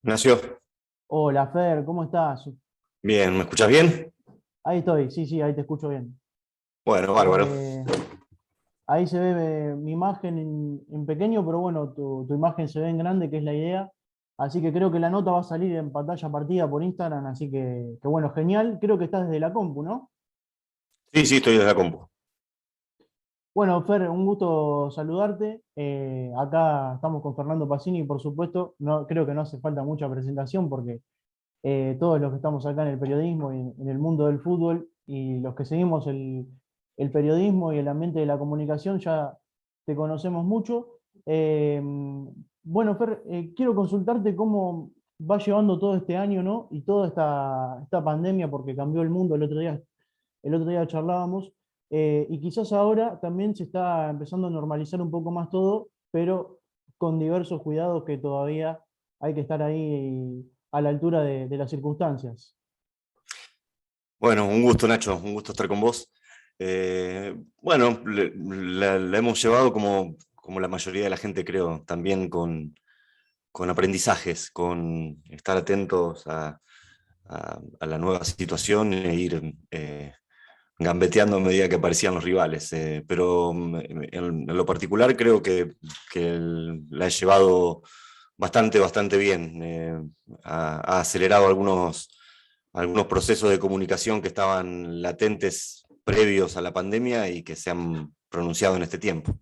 Ignacio, Hola Fer, ¿cómo estás? bien, ¿me escuchas bien? Ahí estoy, sí, sí, ahí te escucho bien. Bueno, bárbaro. Eh, Ahí se ve mi imagen en pequeño, pero bueno, tu imagen se ve en grande, que es la idea. Así que creo que la nota va a salir en pantalla partida por Instagram, así que bueno, genial. Creo que estás desde la compu, ¿no? Sí, sí, estoy desde la compu. Bueno, Fer, un gusto saludarte. Acá estamos con Fernando Pacini, por supuesto. No, creo que no hace falta mucha presentación porque todos los que estamos acá en el periodismo y en el mundo del fútbol y los que seguimos el periodismo y el ambiente de la comunicación ya te conocemos mucho. Bueno, Fer, quiero consultarte cómo va llevando todo este año, ¿no? Y toda esta pandemia, porque cambió el mundo el otro día charlábamos, y quizás ahora también se está empezando a normalizar un poco más todo, pero con diversos cuidados que todavía hay que estar ahí a la altura de las circunstancias. Bueno, un gusto, Nacho, un gusto estar con vos. Bueno, la hemos llevado como la mayoría de la gente, creo, también con aprendizajes, con estar atentos a la nueva situación e ir gambeteando a medida que aparecían los rivales. Pero en lo particular creo que la he llevado bastante bien. Ha acelerado algunos procesos de comunicación que estaban latentes previos a la pandemia y que se han pronunciado en este tiempo.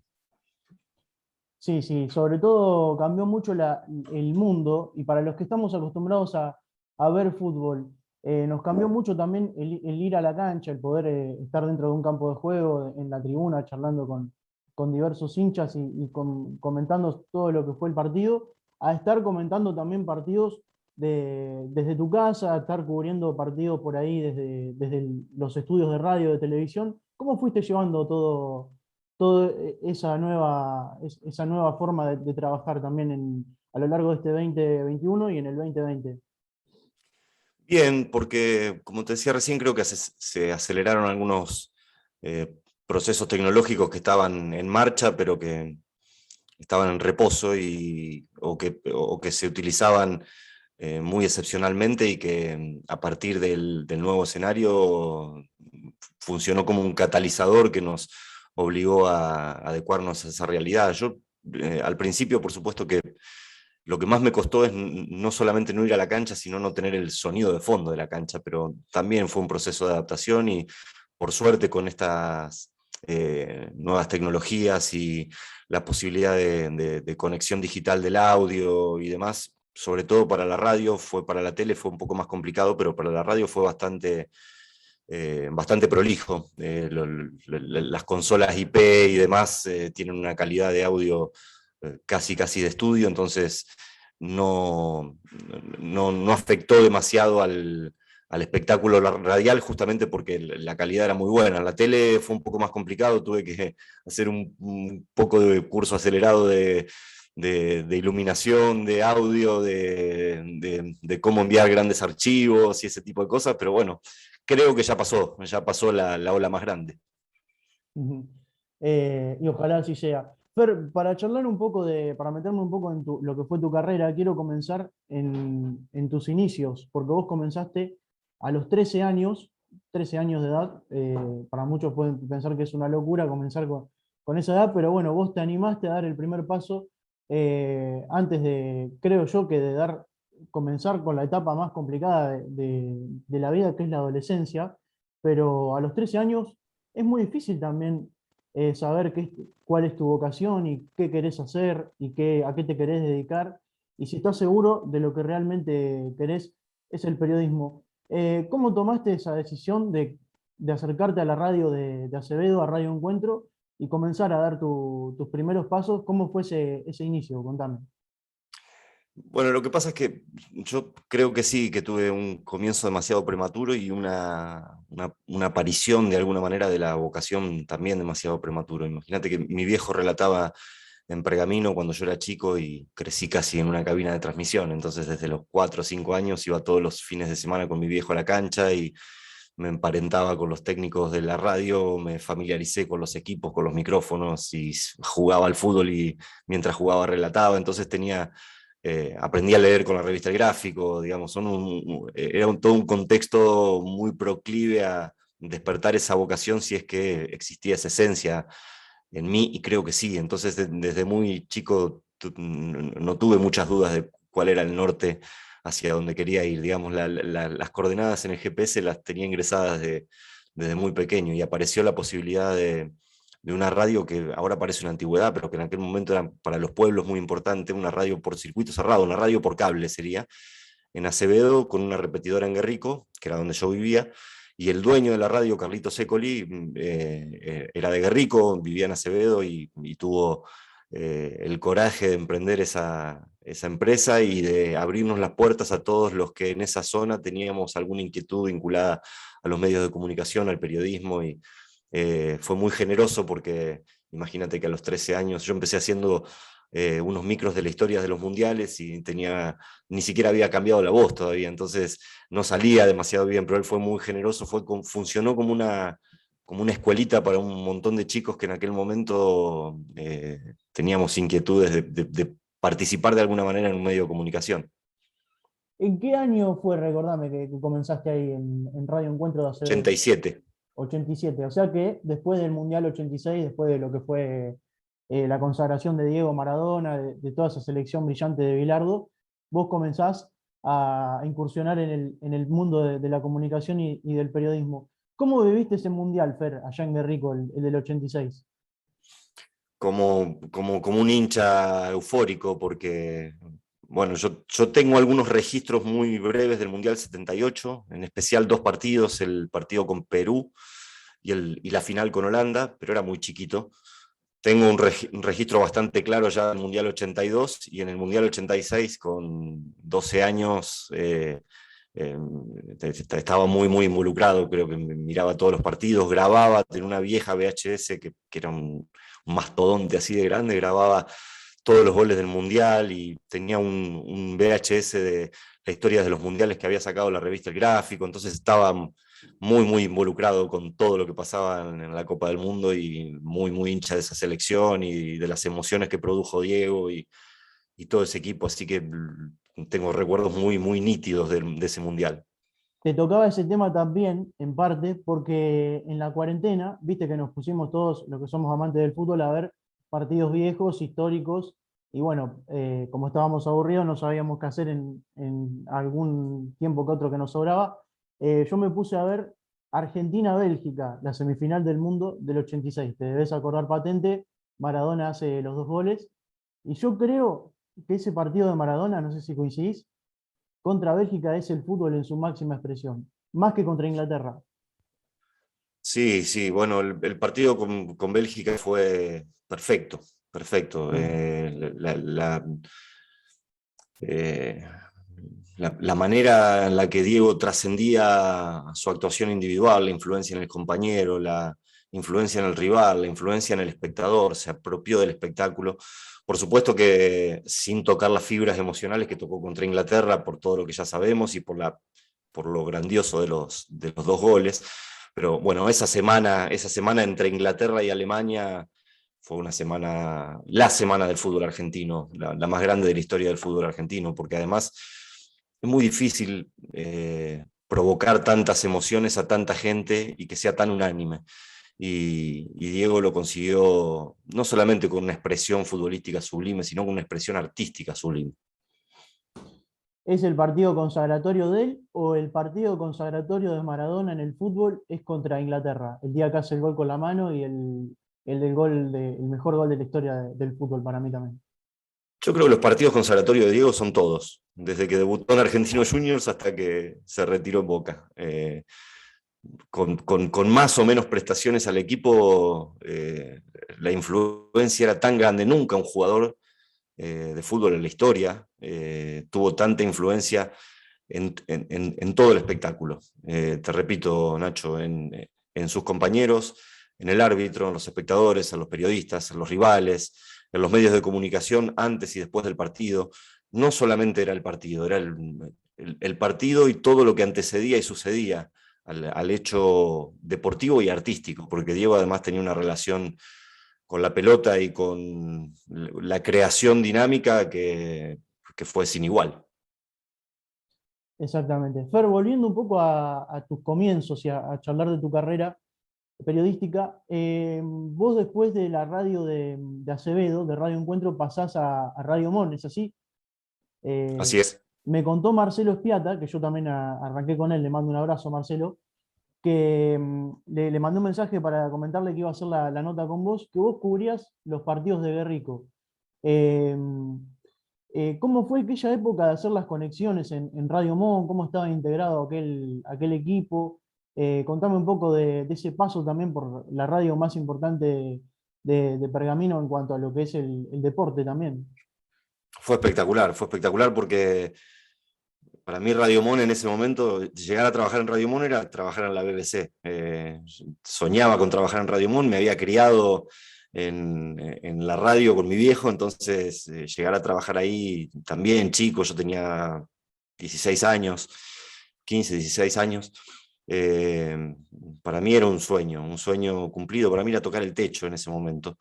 Sí, sí, sobre todo cambió mucho el mundo y para los que estamos acostumbrados a ver fútbol, nos cambió mucho también el ir a la cancha, el poder estar dentro de un campo de juego, en la tribuna, charlando con diversos hinchas y comentando todo lo que fue el partido, a estar comentando también partidos desde tu casa, a estar cubriendo partidos por ahí desde los estudios de radio, de televisión. ¿Cómo fuiste llevando toda esa nueva forma de trabajar también a lo largo de este 2021 y en el 2020? Bien, porque como te decía recién, creo que se aceleraron algunos eh, procesos tecnológicos que estaban en marcha, pero que estaban en reposo o que se utilizaban muy excepcionalmente y que a partir del nuevo escenario funcionó como un catalizador que nos obligó a adecuarnos a esa realidad. Yo al principio, por supuesto que lo que más me costó es no solamente no ir a la cancha, sino no tener el sonido de fondo de la cancha, pero también fue un proceso de adaptación y por suerte con estas nuevas tecnologías y la posibilidad de conexión digital del audio y demás, sobre todo para la radio, para la tele fue un poco más complicado, pero para la radio fue bastante prolijo. Las consolas IP y demás tienen una calidad de audio casi de estudio, entonces no, no afectó demasiado al espectáculo radial justamente porque la calidad era muy buena. En la tele fue un poco más complicado, tuve que hacer un poco de curso acelerado de iluminación, de audio, de cómo enviar grandes archivos y ese tipo de cosas, pero bueno, creo que ya pasó la ola más grande. Ujú. Y ojalá así sea. Fer, para charlar un poco para meterme un poco en lo que fue tu carrera, quiero comenzar en tus inicios, porque vos comenzaste a los 13 años de edad. Para muchos pueden pensar que es una locura comenzar con esa edad, pero bueno, vos te animaste a dar el primer paso antes creo yo, que comenzar con la etapa más complicada de la vida, que es la adolescencia, pero a los 13 años es muy difícil también saber cuál es tu vocación y qué querés hacer y a qué te querés dedicar. Y si estás seguro de lo que realmente querés, es el periodismo. ¿Cómo tomaste esa decisión de acercarte a la radio de Acevedo, a Radio Encuentro, y comenzar a dar tus primeros pasos? ¿Cómo fue ese inicio? Contame. Bueno, lo que pasa es que yo creo que sí, que tuve un comienzo demasiado prematuro y una aparición de alguna manera de la vocación también demasiado prematuro. Imagínate que mi viejo relataba en Pergamino cuando yo era chico y crecí casi en una cabina de transmisión. Entonces, desde los 4 o 5 años iba todos los fines de semana con mi viejo a la cancha y me emparentaba con los técnicos de la radio, me familiaricé con los equipos, con los micrófonos y jugaba al fútbol y mientras jugaba relataba. Entonces tenía aprendí a leer con la revista El Gráfico, digamos, todo un contexto muy proclive a despertar esa vocación si es que existía esa esencia en mí, y creo que sí. Entonces, desde muy chico no tuve muchas dudas de cuál era el norte hacia donde quería ir. Digamos, las coordenadas en el GPS las tenía ingresadas desde muy pequeño, y apareció la posibilidad de una radio que ahora parece una antigüedad, pero que en aquel momento era para los pueblos muy importante, una radio por circuito cerrado, una radio por cable sería, en Acevedo, con una repetidora en Guerrico, que era donde yo vivía, y el dueño de la radio, Carlito Secoli, era de Guerrico, vivía en Acevedo, y tuvo el coraje de emprender esa empresa y de abrirnos las puertas a todos los que en esa zona teníamos alguna inquietud vinculada a los medios de comunicación, al periodismo, y fue muy generoso porque imagínate que a los 13 años yo empecé haciendo unos micros de la historia de los mundiales y ni siquiera había cambiado la voz todavía, entonces no salía demasiado bien, pero él fue muy generoso, funcionó como una escuelita para un montón de chicos que en aquel momento teníamos inquietudes de participar de alguna manera en un medio de comunicación. ¿En qué año fue, recordame, que comenzaste ahí en Radio Encuentro de Acevedo? 87. 87. O sea que después del Mundial 86, después de lo que fue la consagración de Diego Maradona, de toda esa selección brillante de Bilardo, vos comenzás a incursionar en el mundo de la comunicación y del periodismo. ¿Cómo viviste ese Mundial, Fer, allá en Guerrico, el del 86? Como un hincha eufórico, porque bueno, yo tengo algunos registros muy breves del Mundial 78, en especial dos partidos, el partido con Perú y la final con Holanda, pero era muy chiquito. Tengo un registro bastante claro ya del Mundial 82, y en el Mundial 86, con 12 años, eh, estaba muy involucrado, creo que miraba todos los partidos, grababa, tenía una vieja VHS que era un mastodonte así de grande, grababa todos los goles del Mundial, y tenía un VHS de la historia de los mundiales que había sacado la revista El Gráfico, entonces estaba muy involucrado con todo lo que pasaba en la Copa del Mundo, y muy hincha de esa selección y de las emociones que produjo Diego y todo ese equipo, así que tengo recuerdos muy nítidos de ese Mundial. Te tocaba ese tema también, en parte, porque en la cuarentena, viste que nos pusimos todos, los que somos amantes del fútbol, a ver partidos viejos, históricos, y bueno, como estábamos aburridos, no sabíamos qué hacer en algún tiempo que otro que nos sobraba. Yo me puse a ver Argentina-Bélgica, la semifinal del mundo del 86. Te debes acordar patente, Maradona hace los dos goles, y yo creo que ese partido de Maradona, no sé si coincidís, contra Bélgica es el fútbol en su máxima expresión, más que contra Inglaterra. Sí, bueno, el partido con Bélgica fue perfecto. Mm. Eh, la manera en la que Diego trascendía su actuación individual, la influencia en el compañero, la influencia en el rival, la influencia en el espectador, se apropió del espectáculo. Por supuesto que sin tocar las fibras emocionales que tocó contra Inglaterra, por todo lo que ya sabemos y por lo grandioso de los dos goles. Pero bueno, esa semana entre Inglaterra y Alemania fue la semana del fútbol argentino, la más grande de la historia del fútbol argentino, porque además es muy difícil provocar tantas emociones a tanta gente y que sea tan unánime. Y Diego lo consiguió no solamente con una expresión futbolística sublime, sino con una expresión artística sublime. ¿Es el partido consagratorio de él o el partido consagratorio de Maradona en el fútbol es contra Inglaterra? El día que hace el gol con la mano y el mejor gol de la historia del fútbol para mí también. Yo creo que los partidos consagratorios de Diego son todos, desde que debutó en Argentinos Juniors hasta que se retiró en Boca. Con más o menos prestaciones al equipo, la influencia era tan grande. Nunca un jugador de fútbol en la historia tuvo tanta influencia en todo el espectáculo. Te repito, Nacho, en sus compañeros, en el árbitro, en los espectadores, en los periodistas, en los rivales, en los medios de comunicación antes y después del partido. No solamente era el partido, era el partido y todo lo que antecedía y sucedía al hecho deportivo y artístico, porque Diego además tenía una relación con la pelota y con la creación dinámica que que fue sin igual. Exactamente. Fer, volviendo un poco a tus comienzos y a charlar de tu carrera periodística, vos después de la radio de Acevedo, de Radio Encuentro, pasás a Radio Mon, ¿es así? Eh, Así es. Me contó Marcelo Espiata, que yo también arranqué con él, le mando un abrazo, Marcelo, que le mandé un mensaje para comentarle que iba a hacer la nota con vos, que vos cubrías los partidos de Guerrico. Eh, ¿Cómo fue aquella época de hacer las conexiones en Radio Mon? ¿Cómo estaba integrado aquel equipo? Contame un poco de ese paso también por la radio más importante de Pergamino en cuanto a lo que es el deporte también. Fue espectacular porque para mí Radio Mon en ese momento, llegar a trabajar en Radio Mon era trabajar en la BBC. Soñaba con trabajar en Radio Mon, me había criado en la radio con mi viejo, entonces llegar a trabajar ahí también chico, yo tenía 16 años, 15, 16 años. eh, para mí era un sueño cumplido, para mí era tocar el techo en ese momento.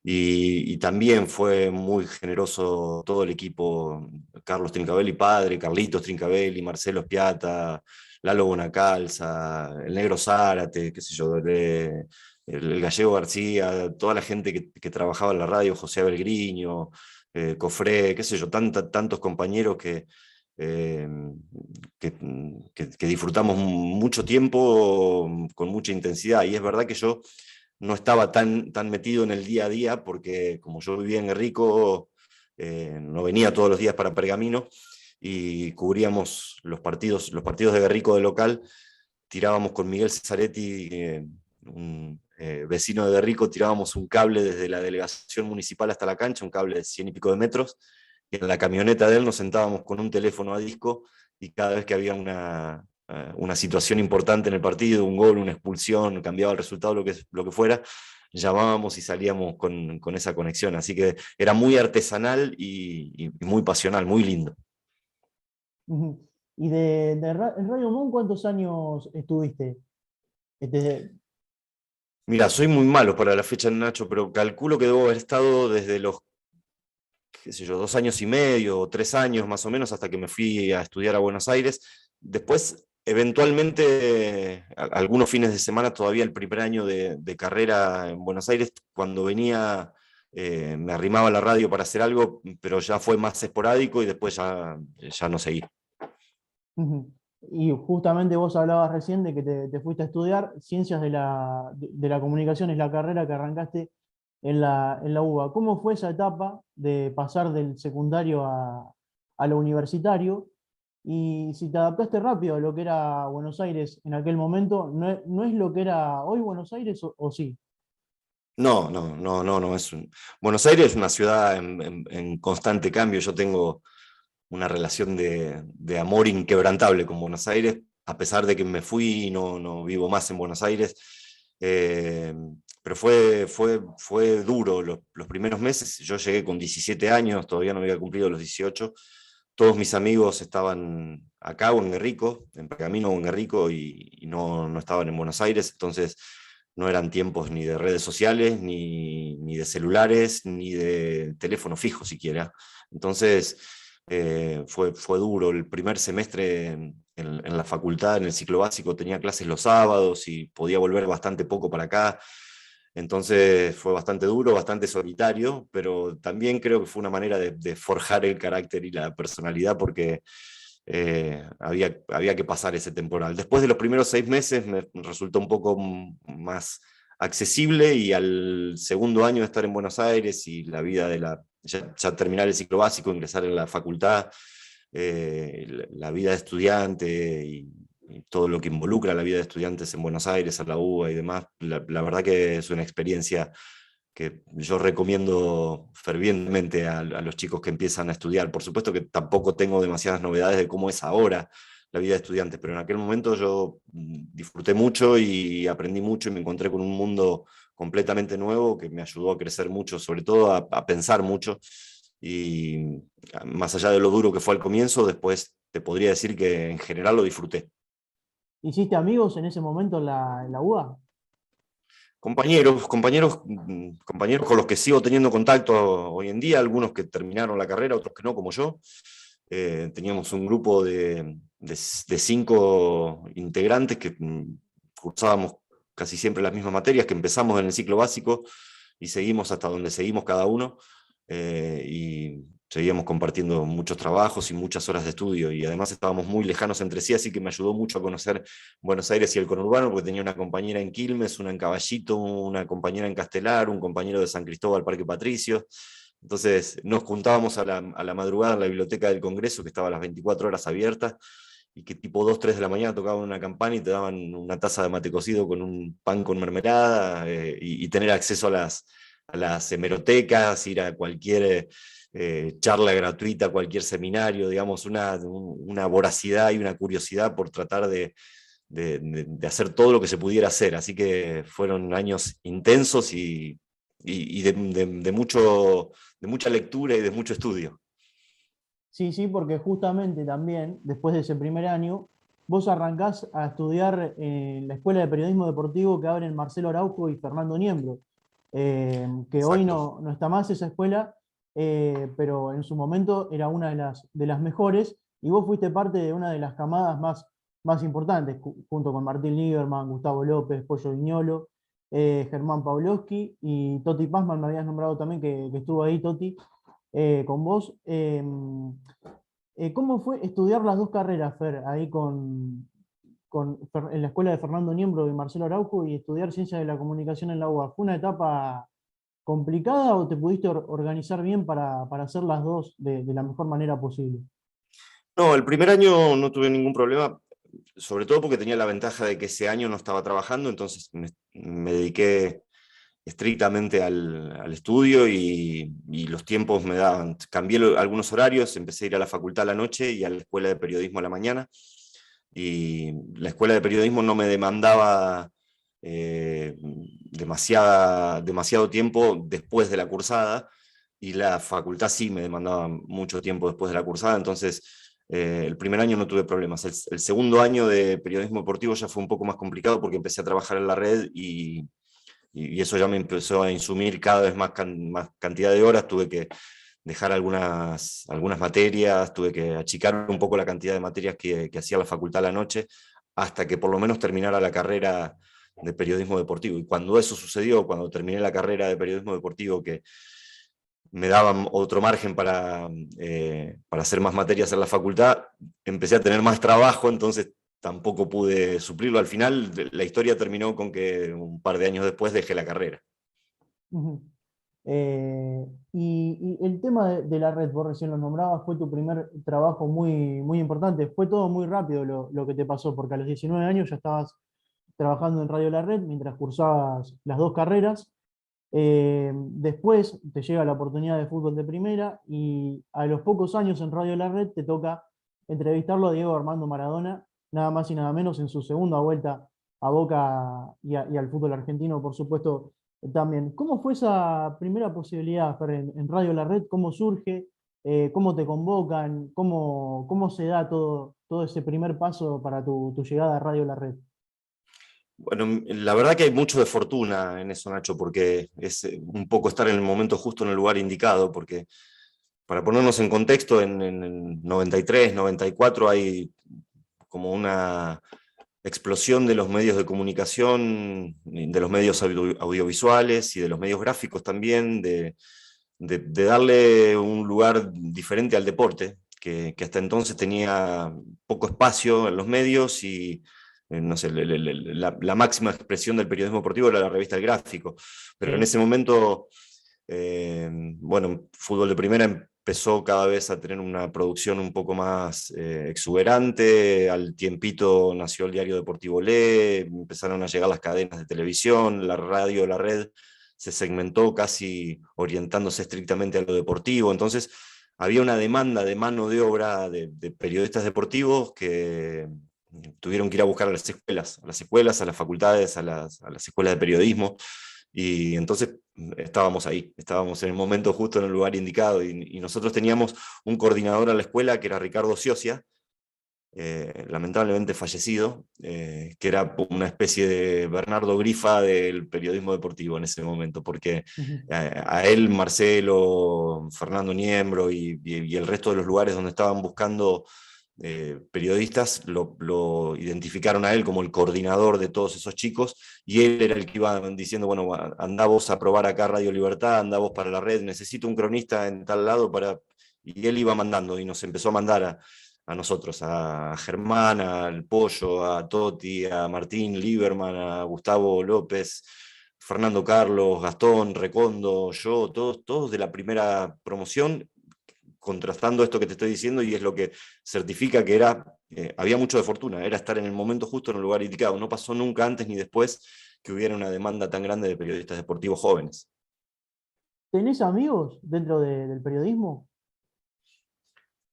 Y también fue muy generoso todo el equipo, Carlos Trincavelli padre, Carlitos Trincavelli, Marcelo Spiata, Lalo Bonacalza, el Negro Zárate, qué sé yo, el Gallego García, toda la gente que trabajaba en la radio, José Abelgriño, Cofré, qué sé yo, tantos compañeros eh, que disfrutamos mucho tiempo con mucha intensidad. Y es verdad que yo no estaba tan metido en el día a día, porque como yo vivía en Guerrico, no venía todos los días para Pergamino, y cubríamos los partidos de Guerrico de local, tirábamos con Miguel Cesaretti, un vecino de Guerrico, tirábamos un cable desde la delegación municipal hasta la cancha, un cable de 100 y pico de metros, y en la camioneta de él nos sentábamos con un teléfono a disco, y cada vez que había una situación importante en el partido, un gol, una expulsión, cambiaba el resultado, lo que fuera, llamábamos y salíamos con esa conexión. Así que era muy artesanal y muy pasional, muy lindo. Ujú. ¿Y en Radio Mon cuántos años estuviste? Este, Mira, soy muy malo para la fecha, Nacho, pero calculo que debo haber estado desde los, qué sé yo, 2 años y medio o 3 años más o menos, hasta que me fui a estudiar a Buenos Aires. Después, eventualmente, algunos fines de semana, todavía el primer año de carrera en Buenos Aires, cuando venía, me arrimaba a la radio para hacer algo, pero ya fue más esporádico y después ya no seguí. ujú. Y justamente vos hablabas recién de que te fuiste a estudiar ciencias de la comunicación, es la carrera que arrancaste en la UBA. ¿Cómo fue esa etapa de pasar del secundario a lo universitario? Y si te adaptaste rápido a lo que era Buenos Aires en aquel momento, ¿no es lo que era hoy Buenos Aires o sí? No, no, no, no, no. Buenos Aires es una ciudad en constante cambio. Yo tengo una relación de amor inquebrantable con Buenos Aires, a pesar de que me fui y no vivo más en Buenos Aires. Eh, pero fue duro los primeros meses. Yo llegué con 17 años, todavía no había cumplido los 18. Todos mis amigos estaban acá o en Guerrico, en Pergamino o en Guerrico, y no estaban en Buenos Aires. Entonces no eran tiempos ni de redes sociales, ni de celulares, ni de teléfono fijo siquiera. Entonces fue duro. El primer semestre en la facultad, en el ciclo básico, tenía clases los sábados y podía volver bastante poco para acá. Entonces fue bastante duro, bastante solitario, pero también creo que fue una manera de forjar el carácter y la personalidad, porque había que pasar ese temporal. Después de los primeros 6 meses me resultó un poco más accesible, y al segundo año de estar en Buenos Aires y la vida ya terminar el ciclo básico, ingresar en la facultad, la vida de estudiante y todo lo que involucra la vida de estudiantes en Buenos Aires, a la UBA y demás, la verdad que es una experiencia que yo recomiendo fervientemente a los chicos que empiezan a estudiar. Por supuesto que tampoco tengo demasiadas novedades de cómo es ahora la vida de estudiantes, pero en aquel momento yo disfruté mucho y aprendí mucho, y me encontré con un mundo completamente nuevo que me ayudó a crecer mucho, sobre todo a pensar mucho. Y más allá de lo duro que fue al comienzo, después te podría decir que en general lo disfruté. ¿Hiciste amigos en ese momento en la UBA? compañeros con los que sigo teniendo contacto hoy en día, algunos que terminaron la carrera, otros que no, como yo. Teníamos un grupo de 5 integrantes que cursábamos casi siempre las mismas materias, que empezamos en el ciclo básico y seguimos hasta donde seguimos cada uno, y seguíamos compartiendo muchos trabajos y muchas horas de estudio, y además estábamos muy lejanos entre sí, así que me ayudó mucho a conocer Buenos Aires y el conurbano, porque tenía una compañera en Quilmes, una en Caballito, una compañera en Castelar, un compañero de San Cristóbal, Parque Patricios. Entonces nos juntábamos a la madrugada en la biblioteca del Congreso, que estaba a las 24 horas abierta, y que tipo 2 3 de la mañana tocaban una campana y te daban una taza de mate cocido con un pan con mermelada, y tener acceso a las hemerotecas, ir a cualquier charla gratuita, cualquier seminario, digamos, una voracidad y una curiosidad por tratar de hacer todo lo que se pudiera hacer. Así que fueron años intensos y de mucha lectura y de mucho estudio. Sí, sí, porque justamente también, después de ese primer año, vos arrancás a estudiar en la Escuela de Periodismo Deportivo que abren Marcelo Araujo y Fernando Niembro, que hoy Exacto. no está más esa escuela, pero en su momento era una de las mejores, y vos fuiste parte de una de las camadas más importantes, junto con Martín Lieberman, Gustavo López, Pollo Viñolo, Germán Pavlovsky y Toti Pazman, me habías nombrado también que estuvo ahí, Toti, con vos. ¿Cómo fue estudiar las dos carreras, Fer, ahí en la escuela de Fernando Niembro y Marcelo Araujo, y estudiar Ciencias de la Comunicación en la UBA? ¿Fue una etapa complicada o te pudiste organizar bien para hacer las dos de la mejor manera posible? No, el primer año no tuve ningún problema, sobre todo porque tenía la ventaja de que ese año no estaba trabajando, entonces me dediqué estrictamente al estudio, y los tiempos me daban. Cambié algunos horarios, empecé a ir a la facultad a la noche y a la escuela de periodismo a la mañana, y la escuela de periodismo no me demandaba demasiado tiempo después de la cursada, y la facultad sí me demandaba mucho tiempo después de la cursada, entonces el primer año no tuve problemas. El segundo año de periodismo deportivo ya fue un poco más complicado porque empecé a trabajar en la red, y eso ya me empezó a insumir cada vez más cantidad de horas. Tuve que dejar algunas materias, tuve que achicar un poco la cantidad de materias que hacía la facultad a la noche, hasta que por lo menos terminara la carrera de periodismo deportivo. Y cuando eso sucedió, cuando terminé la carrera de periodismo deportivo, que me daban otro margen para hacer más materias en la facultad, empecé a tener más trabajo, entonces tampoco pude suplirlo. Al final, la historia terminó con que un par de años después dejé la carrera. Ujú. Y el tema de la red, vos recién lo nombrabas, fue tu primer trabajo muy importante. Fue todo muy rápido lo que te pasó, porque a los 19 años ya estabas trabajando en Radio La Red mientras cursabas las dos carreras. Después te llega la oportunidad de fútbol de primera, y a los pocos años en Radio La Red te toca entrevistarlo a Diego Armando Maradona, nada más y nada menos, en su segunda vuelta a Boca y al fútbol argentino, por supuesto, también. ¿Cómo fue esa primera posibilidad, Fer, en Radio La Red? ¿Cómo surge? ¿Cómo te convocan? ¿Cómo se da todo ese primer paso para tu llegada a Radio La Red? Bueno, la verdad que hay mucho de fortuna en eso, Nacho, porque es un poco estar en el momento justo en el lugar indicado, porque para ponernos en contexto, en el 93, 94 hay como una explosión de los medios de comunicación, de los medios audiovisuales y de los medios gráficos también, de darle un lugar diferente al deporte, que hasta entonces tenía poco espacio en los medios, y no sé, la máxima expresión del periodismo deportivo era la revista El Gráfico. Pero en Sí, ese momento, bueno, Fútbol de Primera empezó cada vez a tener una producción un poco más exuberante. Al tiempito nació el diario Deportivo Le, empezaron a llegar las cadenas de televisión, la radio, la red se segmentó casi orientándose estrictamente a lo deportivo. Entonces había una demanda de mano de obra de periodistas deportivos que tuvieron que ir a buscar a las facultades, a las escuelas de periodismo. Y entonces estábamos ahí, estábamos en el momento justo en el lugar indicado, y nosotros teníamos un coordinador a la escuela que era Ricardo Ciocia, lamentablemente fallecido, que era una especie de Bernardo Grifa del periodismo deportivo en ese momento, porque Ujú. a él, Marcelo, Fernando Niembro y el resto de los lugares donde estaban buscando periodistas lo identificaron a él como el coordinador de todos esos chicos, y él era el que iba diciendo, bueno, andá vos a probar acá Radio Libertad, andá vos para la red, necesito un cronista en tal lado para... Y él iba mandando y nos empezó a mandar a nosotros, a Germán, al Pollo, a Totti, a Martín Lieberman, a Gustavo López, Fernando Carlos, Gastón, Recondo, yo, todos de la primera promoción, contrastando esto que te estoy diciendo, y es lo que certifica que había mucho de fortuna, era estar en el momento justo en el lugar indicado. No pasó nunca antes ni después que hubiera una demanda tan grande de periodistas deportivos jóvenes. ¿Tenés amigos dentro del periodismo?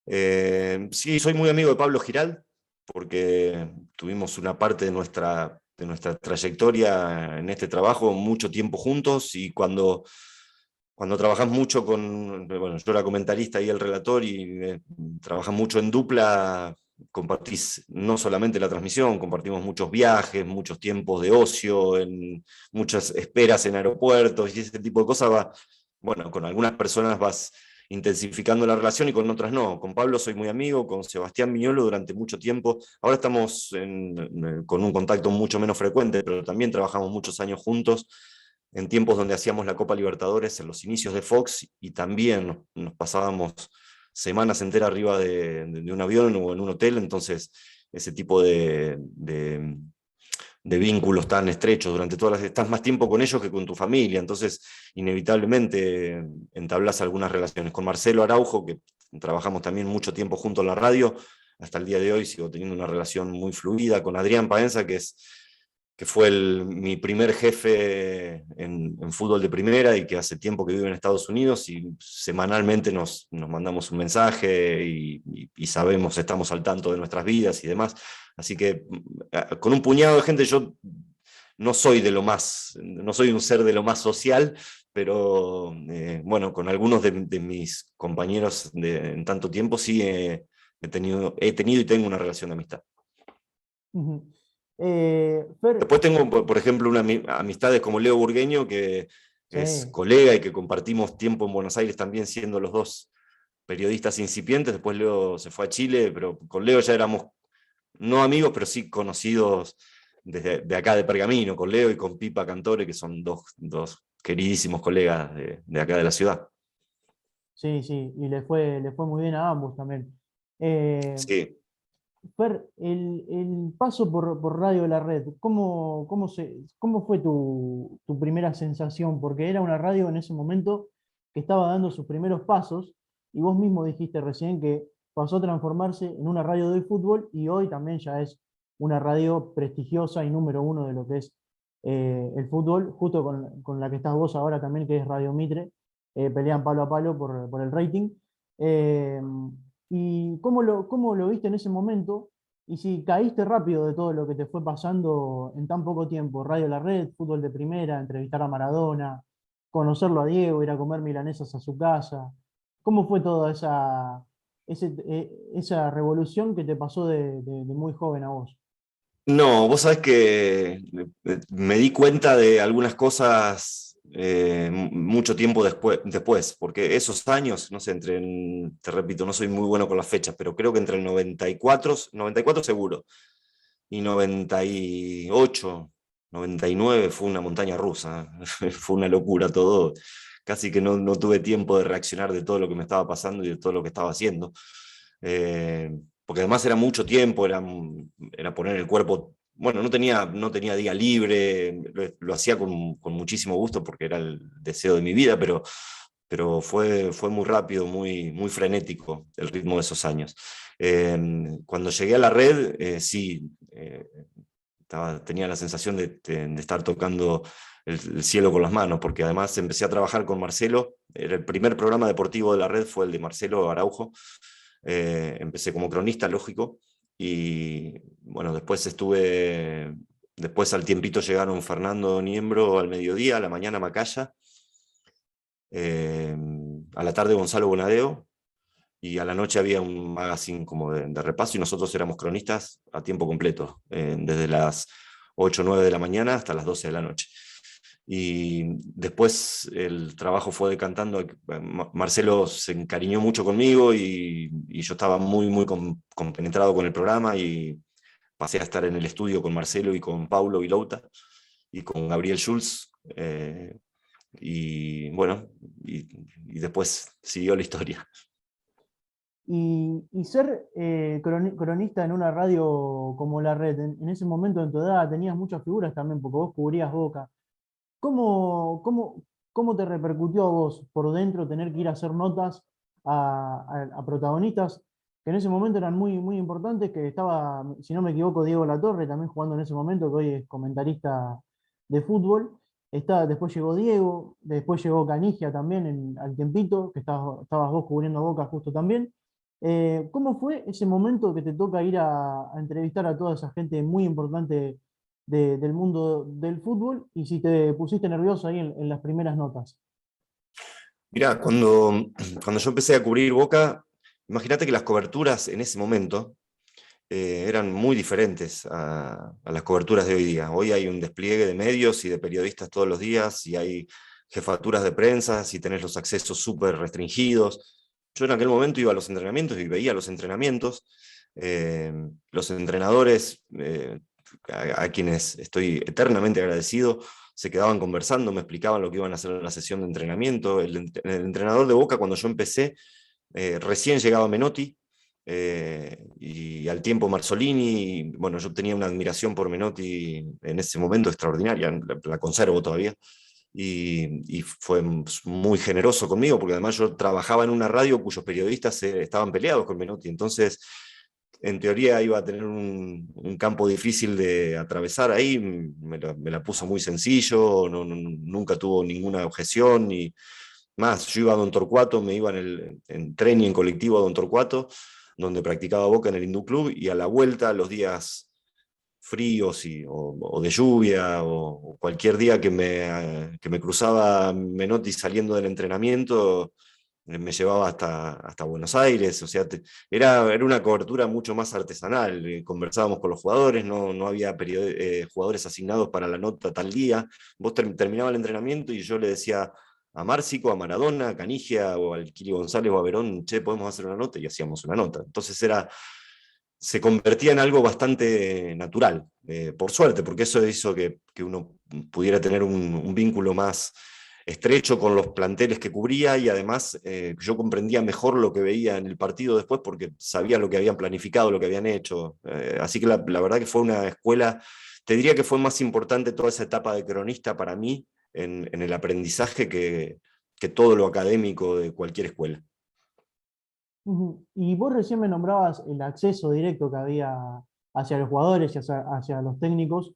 Sí, soy muy amigo de Pablo Giral, porque tuvimos una parte de nuestra trayectoria en este trabajo mucho tiempo juntos, y cuando trabajas mucho bueno, yo era comentarista y el relator, y trabajas mucho en dupla, compartís no solamente la transmisión, compartimos muchos viajes, muchos tiempos de ocio, muchas esperas en aeropuertos y ese tipo de cosas. Bueno, con algunas personas vas intensificando la relación y con otras no. Con Pablo soy muy amigo, con Sebastián Miñolo durante mucho tiempo. Ahora estamos con un contacto mucho menos frecuente, pero también trabajamos muchos años juntos en tiempos donde hacíamos la Copa Libertadores en los inicios de Fox, y también nos pasábamos semanas enteras arriba de un avión o en un hotel. Entonces ese tipo de vínculos tan estrechos durante todas estás más tiempo con ellos que con tu familia, entonces inevitablemente entablas algunas relaciones. Con Marcelo Araujo, que trabajamos también mucho tiempo junto en la radio, hasta el día de hoy sigo teniendo una relación muy fluida. Con Adrián Paenza, que fue mi primer jefe en fútbol de primera y que hace tiempo que vive en Estados Unidos, y semanalmente nos mandamos un mensaje y sabemos, estamos al tanto de nuestras vidas y demás. Así que con un puñado de gente yo no soy un ser de lo más social, pero bueno, con algunos de mis compañeros en tanto tiempo sí he tenido y tengo una relación de amistad. Ujú. Fer, Después tengo, por ejemplo, amistades como Leo Burgueño, que es sí. colega y que compartimos tiempo en Buenos Aires también, siendo los dos periodistas incipientes. Después Leo se fue a Chile, pero con Leo ya éramos no amigos, pero sí conocidos desde de acá de Pergamino, con Leo y con Pipa Cantore, que son dos queridísimos colegas de acá de la ciudad. Sí, sí, y le fue muy bien a ambos también. Eh, Sí. Fer, el paso por Radio La Red, ¿cómo fue tu primera sensación? Porque era una radio en ese momento que estaba dando sus primeros pasos, y vos mismo dijiste recién que pasó a transformarse en una radio de fútbol, y hoy también ya es una radio prestigiosa y número uno de lo que es el fútbol, justo con la que estás vos ahora también, que es Radio Mitre. Pelean palo a palo por el rating. Eh, ¿Y cómo lo viste en ese momento? Y si caíste rápido de todo lo que te fue pasando en tan poco tiempo: Radio La Red, fútbol de primera, entrevistar a Maradona, conocerlo a Diego, ir a comer milanesas a su casa. ¿Cómo fue toda esa revolución que te pasó de muy joven a vos? No, vos sabés que me di cuenta de algunas cosas mucho tiempo después, porque esos años, no sé, te repito, no soy muy bueno con las fechas, pero creo que entre el 94 seguro, y 98, 99 fue una montaña rusa. Fue una locura todo. Casi que no tuve tiempo de reaccionar de todo lo que me estaba pasando y de todo lo que estaba haciendo. Porque además era mucho tiempo, era poner el cuerpo. Bueno, no tenía día libre, lo hacía con muchísimo gusto porque era el deseo de mi vida, pero fue muy rápido, muy frenético el ritmo de esos años. Cuando llegué a la red, sí, tenía la sensación de estar tocando el cielo con las manos, porque además empecé a trabajar con Marcelo. Era el primer programa deportivo de la red, fue el de Marcelo Araujo. Empecé como cronista, lógico, y bueno, después al tiempito llegaron Fernando Niembro al mediodía, a la mañana Macaya, a la tarde Gonzalo Bonadeo, y a la noche había un magazine como de repaso, y nosotros éramos cronistas a tiempo completo, desde las 8 o 9 de la mañana hasta las 12 de la noche. Y después el trabajo fue decantando. Marcelo se encariñó mucho conmigo, y yo estaba muy compenetrado con el programa, y pasé a estar en el estudio con Marcelo y con Paulo Vilouta y con Gabriel Schulz. Y bueno, y después siguió la historia. Y ser cronista en una radio como La Red, en ese momento en tu edad tenías muchas figuras también, porque vos cubrías Boca. ¿Cómo te repercutió a vos por dentro tener que ir a hacer notas a protagonistas que en ese momento eran muy importantes? Que estaba, si no me equivoco, Diego Latorre también jugando en ese momento, que hoy es comentarista de fútbol. Después llegó Diego, después llegó Canigia también al tiempito, que estabas vos cubriendo Boca justo también. ¿Cómo fue ese momento que te toca ir a entrevistar a toda esa gente muy importante del mundo del fútbol, y si te pusiste nervioso ahí en las primeras notas? Mirá, cuando yo empecé a cubrir Boca, imagínate que las coberturas en ese momento eran muy diferentes a las coberturas de hoy día. Hoy hay un despliegue de medios y de periodistas todos los días, y hay jefaturas de prensa, y tenés los accesos súper restringidos. Yo en aquel momento iba a los entrenamientos y veía los entrenamientos. Los entrenadores, a quienes estoy eternamente agradecido, se quedaban conversando, me explicaban lo que iban a hacer en la sesión de entrenamiento. El entrenador de Boca, cuando yo empecé, recién llegaba Menotti, y al tiempo Marzolini. Y, bueno, yo tenía una admiración por Menotti en ese momento extraordinaria, la conservo todavía, y fue muy generoso conmigo, porque además yo trabajaba en una radio cuyos periodistas estaban peleados con Menotti. Entonces, en teoría iba a tener un campo difícil de atravesar ahí. Me la puso muy sencillo, nunca tuvo ninguna objeción. Y más, yo iba a Don Torcuato, me iba en tren y en colectivo a Don Torcuato, donde practicaba Boca en el Hindú Club, y a la vuelta, los días fríos o de lluvia, o cualquier día que me cruzaba Menotti saliendo del entrenamiento, me llevaba hasta Buenos Aires. O sea, era una cobertura mucho más artesanal. Conversábamos con los jugadores, no había jugadores asignados para la nota tal día. Vos terminaba el entrenamiento y yo le decía a Márcico, a Maradona, a Canigia, o al Kili González o a Verón: che, podemos hacer una nota, y hacíamos una nota. Entonces se convertía en algo bastante natural, por suerte, porque eso hizo que uno pudiera tener un vínculo más estrecho con los planteles que cubría, y además yo comprendía mejor lo que veía en el partido después, porque sabía lo que habían planificado, lo que habían hecho. Así que la verdad que fue una escuela. Te diría que fue más importante toda esa etapa de cronista para mí en el aprendizaje que todo lo académico de cualquier escuela. Ujú. Y vos recién me nombrabas el acceso directo que había hacia los jugadores y hacia los técnicos,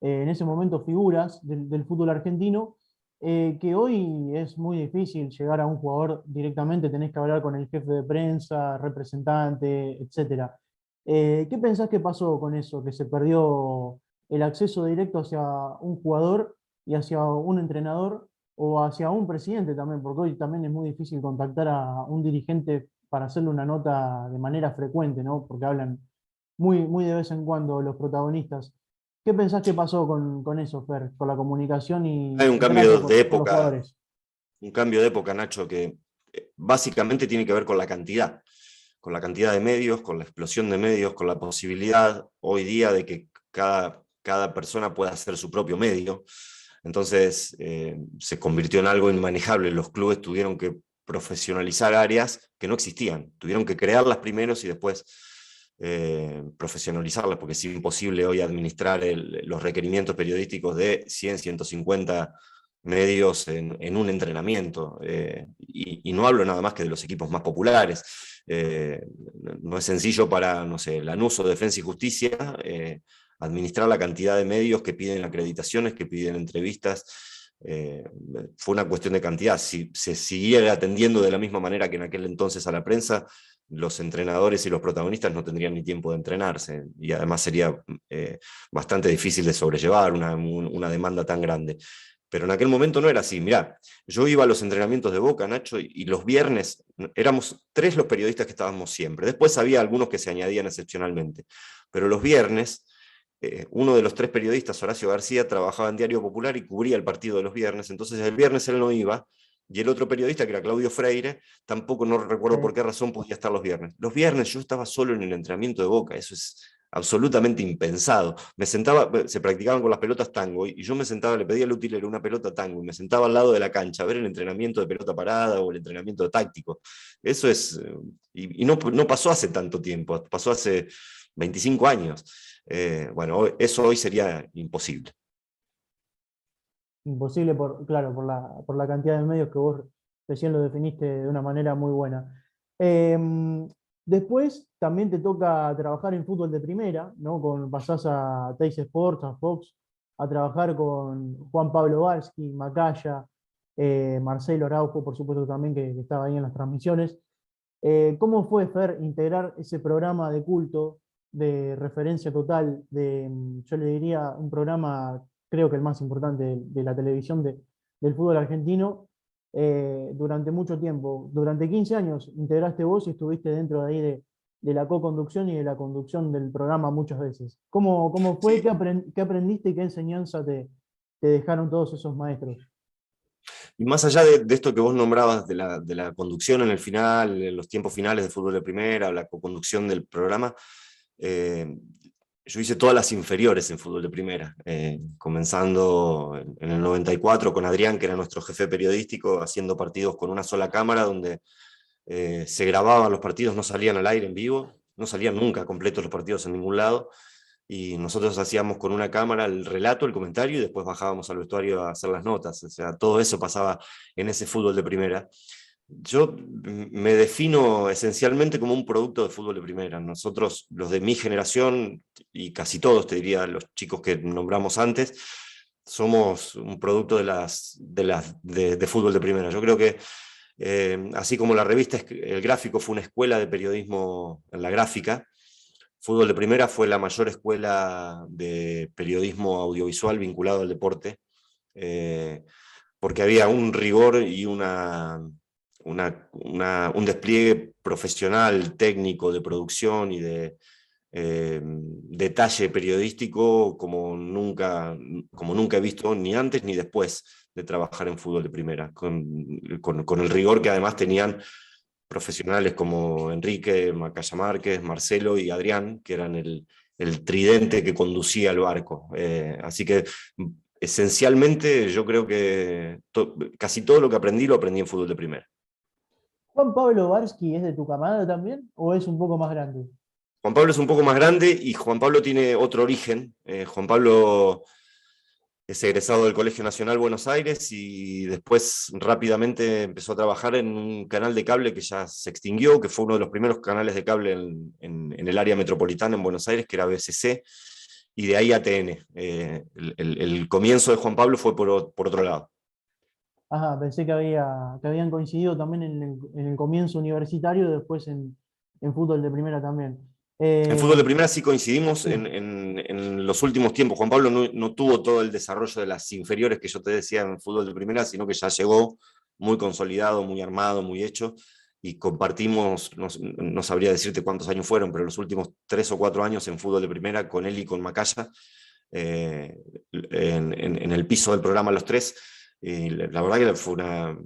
en ese momento figuras del fútbol argentino, que hoy es muy difícil llegar a un jugador directamente, tenés que hablar con el jefe de prensa, representante, etcétera. ¿Qué pensás que pasó con eso? Que se perdió el acceso directo hacia un jugador y hacia un entrenador, o hacia un presidente también, porque hoy también es muy difícil contactar a un dirigente para hacerle una nota de manera frecuente, ¿no? Porque hablan muy de vez en cuando los protagonistas. ¿Qué pensás que pasó con eso, Fer? Con la comunicación y Hay un el trato cambio de con los época, jugadores. un cambio de época, Nacho, que básicamente tiene que ver con la cantidad de medios, con la explosión de medios, con la posibilidad hoy día de que cada persona pueda hacer su propio medio. Entonces se convirtió en algo inmanejable. Los clubes tuvieron que profesionalizar áreas que no existían, tuvieron que crearlas primero y después profesionalizarlas, porque es imposible hoy administrar los requerimientos periodísticos de 100, 150 medios en un entrenamiento. Y no hablo nada más que de los equipos más populares. No es sencillo para, no sé, Lanús o Defensa y Justicia administrar la cantidad de medios que piden acreditaciones, que piden entrevistas. Fue una cuestión de cantidad. Si se siguiera atendiendo de la misma manera que en aquel entonces a la prensa, los entrenadores y los protagonistas no tendrían ni tiempo de entrenarse, y además sería bastante difícil de sobrellevar una demanda tan grande. Pero en aquel momento no era así. Mirá, yo iba a los entrenamientos de Boca, Nacho, y los viernes éramos 3 los periodistas que estábamos siempre. Después había algunos que se añadían excepcionalmente. Pero los viernes, uno de los 3 periodistas, Horacio García, trabajaba en Diario Popular y cubría el partido de los viernes. Entonces el viernes él no iba, y el otro periodista, que era Claudio Freire, tampoco, no recuerdo por Sí. qué razón, podía estar los viernes. Los viernes yo estaba solo en el entrenamiento de Boca, eso es absolutamente impensado. Me sentaba, se practicaban con las pelotas tango, y yo me sentaba, le pedía al utilero una pelota tango, y me sentaba al lado de la cancha a ver el entrenamiento de pelota parada o el entrenamiento táctico. Eso es, y no pasó hace tanto tiempo, pasó hace 25 años. Bueno, eso hoy sería imposible. Imposible, claro, por la cantidad de medios que vos recién lo definiste de una manera muy buena. Después también te toca trabajar en fútbol de primera, ¿no? Pasás a Teis Sports, a Fox, a trabajar con Juan Pablo Varsky, Macaya, Marcelo Araujo, por supuesto también, que estaba ahí en las transmisiones. ¿Cómo fue, Fer, integrar ese programa de culto, de referencia total, yo le diría, un programa, creo que el más importante de la televisión del fútbol argentino, durante mucho tiempo? Durante 15 años integraste vos y estuviste dentro de ahí de la co-conducción y de la conducción del programa muchas veces. ¿Cómo fue? Sí. ¿Qué aprendiste y qué enseñanza te dejaron todos esos maestros? Y más allá de esto que vos nombrabas, de la conducción en el final, en los tiempos finales de fútbol de primera, o la co-conducción del programa, eh, yo hice todas las inferiores en fútbol de primera, comenzando en el 94 con Adrián, que era nuestro jefe periodístico, haciendo partidos con una sola cámara, donde se grababan los partidos, no salían al aire en vivo, no salían nunca completos los partidos en ningún lado, y nosotros hacíamos con una cámara el relato, el comentario, y después bajábamos al vestuario a hacer las notas. O sea, todo eso pasaba en ese fútbol de primera. Yo me defino esencialmente como un producto de fútbol de primera. Nosotros, los de mi generación, y casi todos, te diría, los chicos que nombramos antes, somos un producto de fútbol de primera. Yo creo que así como la revista El Gráfico fue una escuela de periodismo en la gráfica, Fútbol de Primera fue la mayor escuela de periodismo audiovisual vinculado al deporte, eh, porque había un rigor y un despliegue profesional, técnico, de producción y de detalle periodístico como nunca he visto, ni antes ni después de trabajar en Fútbol de Primera, con el rigor que además tenían profesionales como Enrique, Macaya Márquez, Marcelo y Adrián, que eran el tridente que conducía el barco. Así que esencialmente yo creo que casi todo lo que aprendí lo aprendí en fútbol de primera. ¿Juan Pablo Varsky es de tu camada también o es un poco más grande? Juan Pablo es un poco más grande y Juan Pablo tiene otro origen. Juan Pablo es egresado del Colegio Nacional Buenos Aires y después rápidamente empezó a trabajar en un canal de cable que ya se extinguió, que fue uno de los primeros canales de cable en el área metropolitana en Buenos Aires, que era BCC, y de ahí ATN. El comienzo de Juan Pablo fue por otro lado. Ajá, pensé que habían coincidido también en el comienzo universitario, después en fútbol de primera también. En fútbol de Eh, primera sí coincidimos sí, en los últimos tiempos. Juan Pablo no tuvo todo el desarrollo de las inferiores que yo te decía en fútbol de primera, sino que ya llegó muy consolidado, muy armado, muy hecho, y compartimos, no sabría decirte cuántos años fueron, pero los últimos 3 o 4 años en fútbol de primera con él y con Macaya, en el piso del programa los tres. Y la verdad que fue una,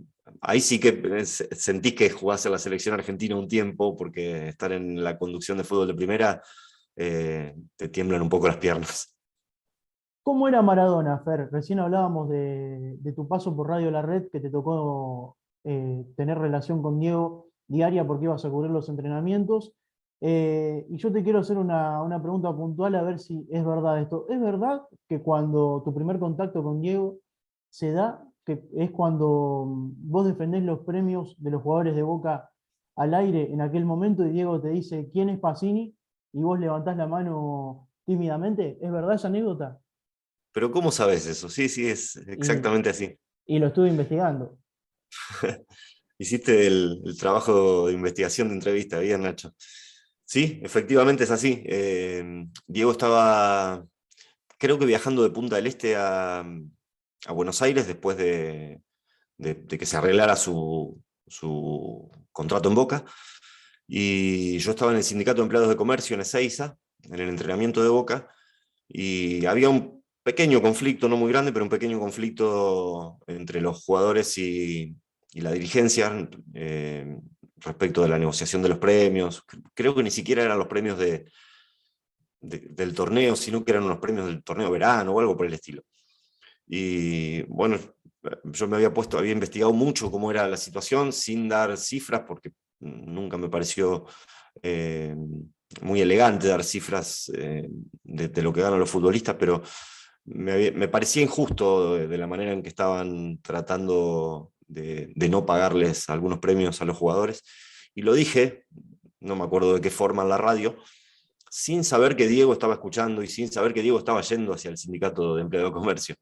ahí sí que sentí que jugás en la selección argentina un tiempo, porque estar en la conducción de fútbol de primera te tiemblan un poco las piernas. ¿cómo era Maradona, Fer? Recién hablábamos de tu paso por Radio La Red, que te tocó tener relación con Diego diaria porque ibas a cubrir los entrenamientos. Y yo te quiero hacer una pregunta puntual a ver si es verdad esto. ¿Es verdad que cuando tu primer contacto con Diego se da, que es cuando vos defendés los premios de los jugadores de Boca al aire en aquel momento y Diego te dice quién es Pacini y vos levantás la mano tímidamente? ¿Es verdad esa anécdota? Pero ¿cómo sabes eso? Sí, sí, es Y, exactamente así. y lo estuve investigando. Hiciste el trabajo de investigación de entrevista, bien, Nacho. Sí, efectivamente es así. Diego estaba, creo que viajando de Punta del Este a Buenos Aires después de que se arreglara su contrato en Boca, y yo estaba en el Sindicato de Empleados de Comercio en Ezeiza, en el entrenamiento de Boca, y había un pequeño conflicto, no muy grande, pero un pequeño conflicto entre los jugadores y la dirigencia respecto de la negociación de los premios. Creo que ni siquiera eran los premios del torneo, sino que eran unos premios del torneo verano o algo por el estilo. Y bueno, yo había investigado mucho cómo era la situación sin dar cifras, porque nunca me pareció eh, muy elegante dar cifras de lo que ganan los futbolistas, pero me parecía injusto de la manera en que estaban tratando de no pagarles algunos premios a los jugadores. Y lo dije, no me acuerdo de qué forma en la radio, sin saber que Diego estaba escuchando y sin saber que Diego estaba yendo hacia el sindicato de empleado de comercio.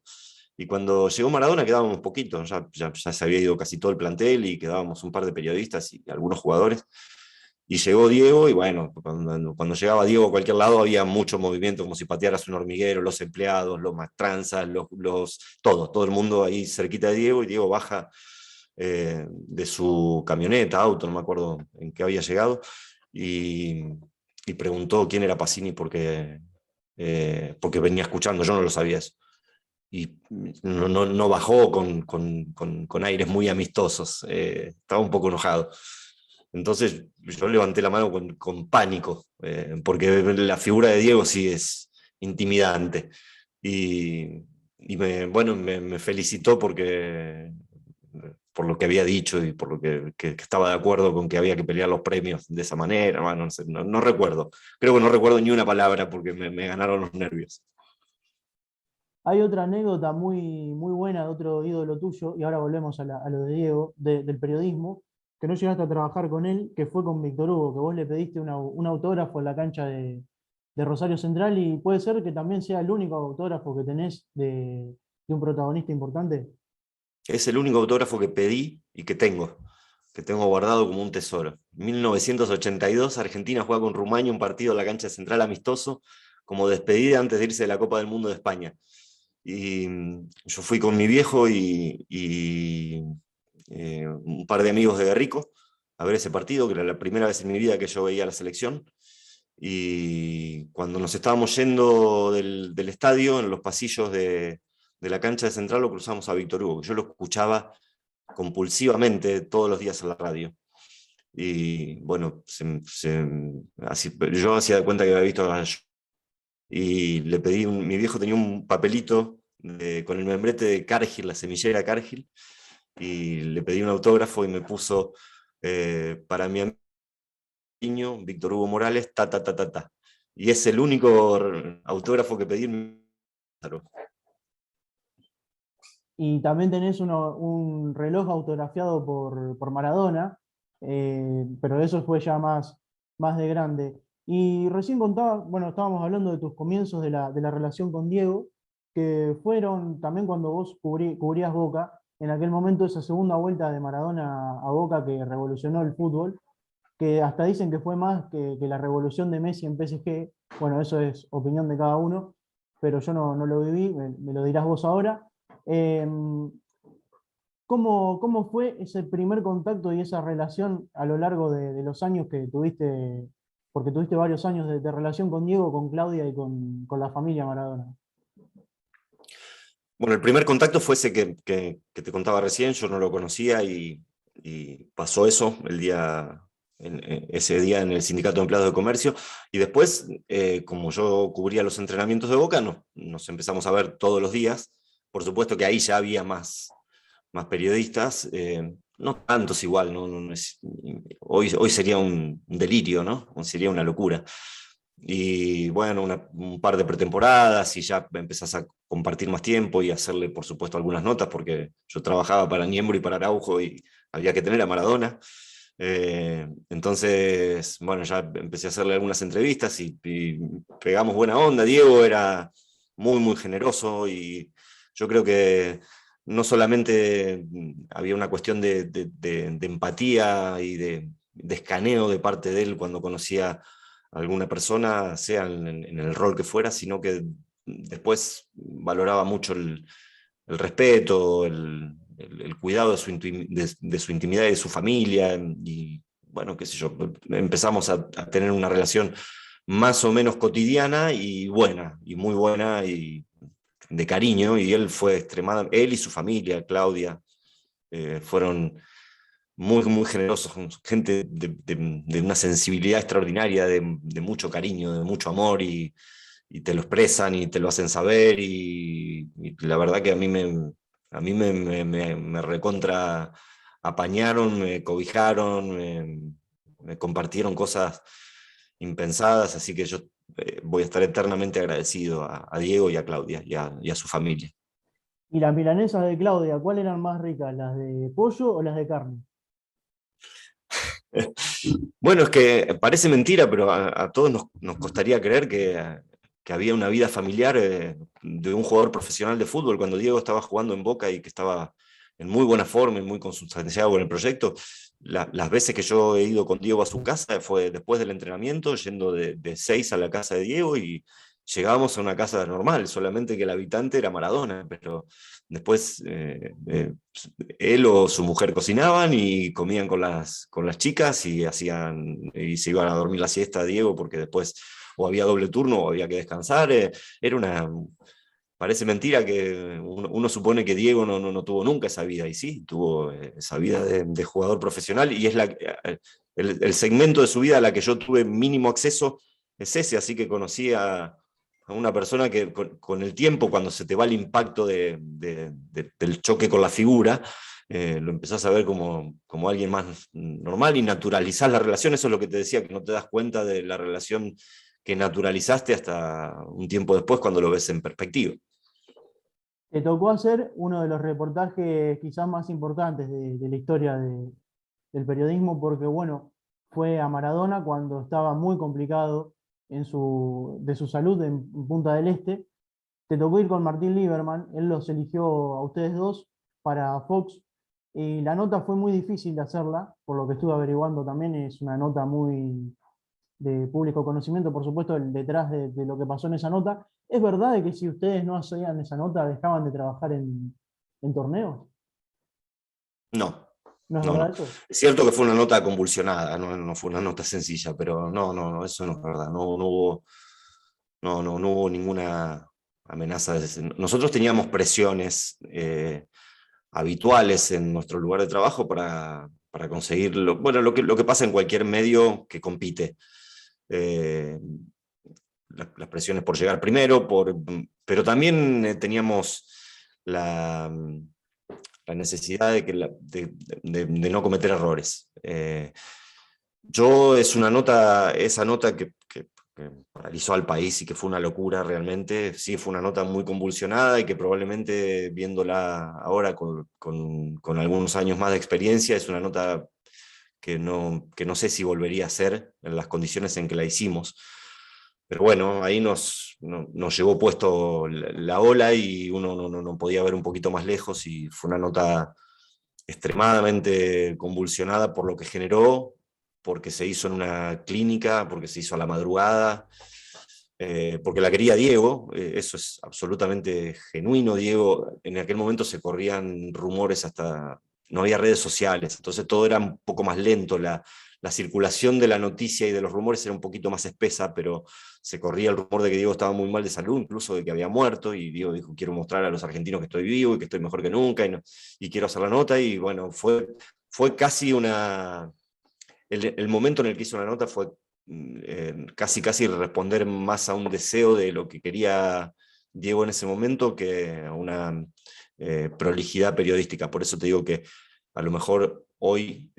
Y cuando llegó Maradona quedábamos poquitos, ya se había ido casi todo el plantel y quedábamos un par de periodistas y algunos jugadores. Y llegó Diego y bueno, cuando llegaba Diego a cualquier lado había mucho movimiento, como si patearas un hormiguero, los empleados, los maestranzas, todo el mundo ahí cerquita de Diego, y Diego baja de su camioneta, auto, no me acuerdo en qué había llegado, y, y preguntó quién era Pacini porque venía escuchando, yo no lo sabía eso. Y no bajó con aires muy amistosos, estaba un poco enojado. Entonces yo levanté la mano con pánico, porque la figura de Diego sí es intimidante. Y, bueno, me felicitó por lo que había dicho y por lo que estaba de acuerdo con que había que pelear los premios de esa manera. Bueno, no sé, no recuerdo. Creo que no recuerdo ni una palabra porque me ganaron los nervios. Hay otra anécdota muy buena de otro ídolo tuyo, y ahora volvemos a lo de Diego, del periodismo, que no llegaste a trabajar con él, que fue con Víctor Hugo, que vos le pediste un autógrafo en la cancha de Rosario Central, y puede ser que también sea el único autógrafo que tenés de un protagonista importante. Es el único autógrafo que pedí y que tengo guardado como un tesoro. 1982, Argentina juega con Rumania un partido en la cancha central amistoso, como despedida antes de irse de la Copa del Mundo de España. Y yo fui con mi viejo y un par de amigos de Guerrico a ver ese partido, que era la primera vez en mi vida que yo veía la selección. Y cuando nos estábamos yendo del estadio, en los pasillos de la cancha de Central, lo cruzamos a Víctor Hugo. Yo lo escuchaba compulsivamente todos los días en la radio. Y bueno, yo hacía de cuenta que había visto y le pedí, mi viejo tenía un papelito con el membrete de Cargill, la semillera Cargill, y le pedí un autógrafo y me puso para mi amigo Víctor Hugo Morales, ta, ta, ta, ta, ta. Y es el único autógrafo que pedí en Y también tenés un reloj autografiado por Maradona, pero eso fue ya más de grande. Y recién contaba, bueno, estábamos hablando de tus comienzos de la relación con Diego, que fueron también cuando vos cubrías Boca, en aquel momento esa segunda vuelta de Maradona a Boca que revolucionó el fútbol, que hasta dicen que fue más que la revolución de Messi en PSG. Bueno, eso es opinión de cada uno, pero yo no lo viví, me lo dirás vos ahora. ¿Cómo fue ese primer contacto y esa relación a lo largo de los años que tuviste, porque tuviste varios años de relación con Diego, con Claudia y con la familia Maradona? Bueno, el primer contacto fue ese que te contaba recién, yo no lo conocía y pasó eso ese día en el Sindicato de Empleados de Comercio, y después, como yo cubría los entrenamientos de Boca, nos empezamos a ver todos los días. Por supuesto que ahí ya había más periodistas, no tantos igual, hoy sería un delirio, ¿no? Sería una locura. Y bueno, un par de pretemporadas y ya empezás a compartir más tiempo y hacerle, por supuesto, algunas notas, porque yo trabajaba para Niembro y para Araujo y había que tener a Maradona. Entonces, bueno, ya empecé a hacerle algunas entrevistas y pegamos buena onda. Diego era muy generoso y yo creo que no solamente había una cuestión de empatía y de escaneo de parte de él cuando conocía a alguna persona, sea en el rol que fuera, sino que después valoraba mucho el respeto, el cuidado de su intimidad y de su familia, y bueno, qué sé yo, empezamos a tener una relación más o menos cotidiana y buena, y muy buena, y de cariño, y él fue extremadamente, él y su familia, Claudia, fueron muy, muy generosos, gente de una sensibilidad extraordinaria, de mucho cariño, de mucho amor, y te lo expresan y te lo hacen saber, y la verdad que a mí me recontra apañaron, me cobijaron, me compartieron cosas impensadas, así que yo voy a estar eternamente agradecido a Diego y a Claudia y a su familia. ¿Y las milanesas de Claudia, cuáles eran más ricas, las de pollo o las de carne? Bueno, es que parece mentira, pero a todos nos costaría creer que había una vida familiar de un jugador profesional de fútbol. Cuando Diego estaba jugando en Boca y que estaba en muy buena forma y muy consustanciado con el proyecto, las veces que yo he ido con Diego a su casa fue después del entrenamiento, yendo de 6 a la casa de Diego, y llegábamos a una casa normal, solamente que el habitante era Maradona, pero después él o su mujer cocinaban y comían con las chicas, y se iban a dormir la siesta a Diego, porque después o había doble turno o había que descansar. Era una... Parece mentira que uno supone que Diego no tuvo nunca esa vida, y sí, tuvo esa vida de jugador profesional, y es el segmento de su vida a la que yo tuve mínimo acceso es ese, así que conocí a una persona que con el tiempo, cuando se te va el impacto del choque con la figura, lo empezás a ver como alguien más normal, y naturalizás la relación. Eso es lo que te decía, que no te das cuenta de la relación que naturalizaste hasta un tiempo después, cuando lo ves en perspectiva. Te tocó hacer uno de los reportajes quizás más importantes de la historia del periodismo, porque bueno, fue a Maradona cuando estaba muy complicado de su salud en Punta del Este. Te tocó ir con Martín Lieberman, él los eligió a ustedes dos para Fox, y la nota fue muy difícil de hacerla, por lo que estuve averiguando también, es una nota muy de público conocimiento, por supuesto, detrás de lo que pasó en esa nota. ¿Es verdad de que si ustedes no hacían esa nota, dejaban de trabajar en torneos? No, ¿No es no, verdad no. eso? Es cierto que fue una nota convulsionada, no fue una nota sencilla, pero no, eso no es verdad. No hubo ninguna amenaza. Nosotros teníamos presiones habituales en nuestro lugar de trabajo para conseguir bueno, lo que pasa en cualquier medio que compite. Eh, las presiones por llegar primero, pero también teníamos la necesidad de no cometer errores. Esa nota que paralizó al país y que fue una locura realmente, sí, fue una nota muy convulsionada, y que probablemente, viéndola ahora con algunos años más de experiencia, es una nota que no sé si volvería a ser en las condiciones en que la hicimos. Pero bueno, ahí nos llevó puesto la ola, y uno no podía ver un poquito más lejos, y fue una nota extremadamente convulsionada por lo que generó, porque se hizo en una clínica, porque se hizo a la madrugada, porque la quería Diego. Eso es absolutamente genuino. Diego, en aquel momento se corrían rumores, hasta no había redes sociales, entonces todo era un poco más lento, la circulación de la noticia y de los rumores era un poquito más espesa, pero se corría el rumor de que Diego estaba muy mal de salud, incluso de que había muerto, y Diego dijo: quiero mostrar a los argentinos que estoy vivo y que estoy mejor que nunca, y quiero hacer la nota. Y bueno, fue casi el momento en el que hizo la nota fue casi responder más a un deseo de lo que quería Diego en ese momento, que a una prolijidad periodística. Por eso te digo que a lo mejor hoy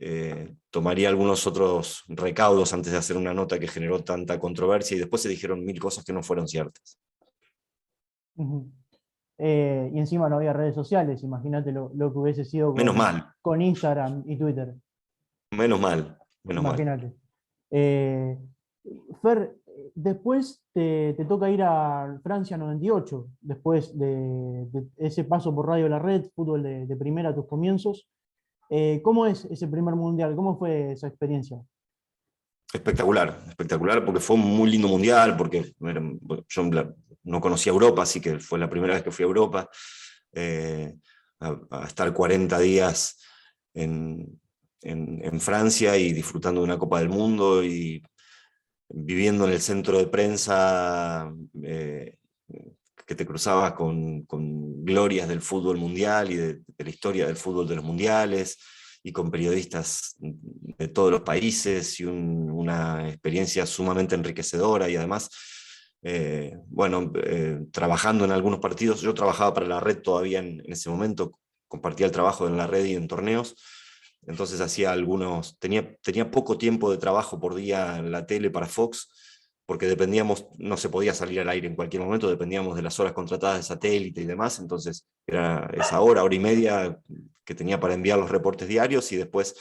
tomaría algunos otros recaudos antes de hacer una nota que generó tanta controversia, y después se dijeron mil cosas que no fueron ciertas. Ujú. Y encima no había redes sociales, imagínate lo que hubiese sido Menos mal, con Instagram y Twitter, menos mal, menos mal. imagínate. Eh, Fer, después te toca ir a Francia 98, después de ese paso por Radio La Red, fútbol de primera a tus comienzos. ¿Cómo es ese primer mundial? ¿Cómo fue esa experiencia? Espectacular, espectacular, porque fue un muy lindo mundial, porque yo no conocía Europa, así que fue la primera vez que fui a Europa. a estar 40 días en Francia y disfrutando de una Copa del Mundo y viviendo en el centro de prensa, que te cruzabas con glorias del fútbol mundial y de la historia del fútbol de los mundiales, y con periodistas de todos los países, y una experiencia sumamente enriquecedora, y además, trabajando en algunos partidos. Yo trabajaba para la red todavía en ese momento, compartía el trabajo en la red y en torneos. Entonces tenía poco tiempo de trabajo por día en la tele para Fox, porque no se podía salir al aire en cualquier momento, dependíamos de las horas contratadas de satélite y demás. Entonces era esa hora y media que tenía para enviar los reportes diarios, y después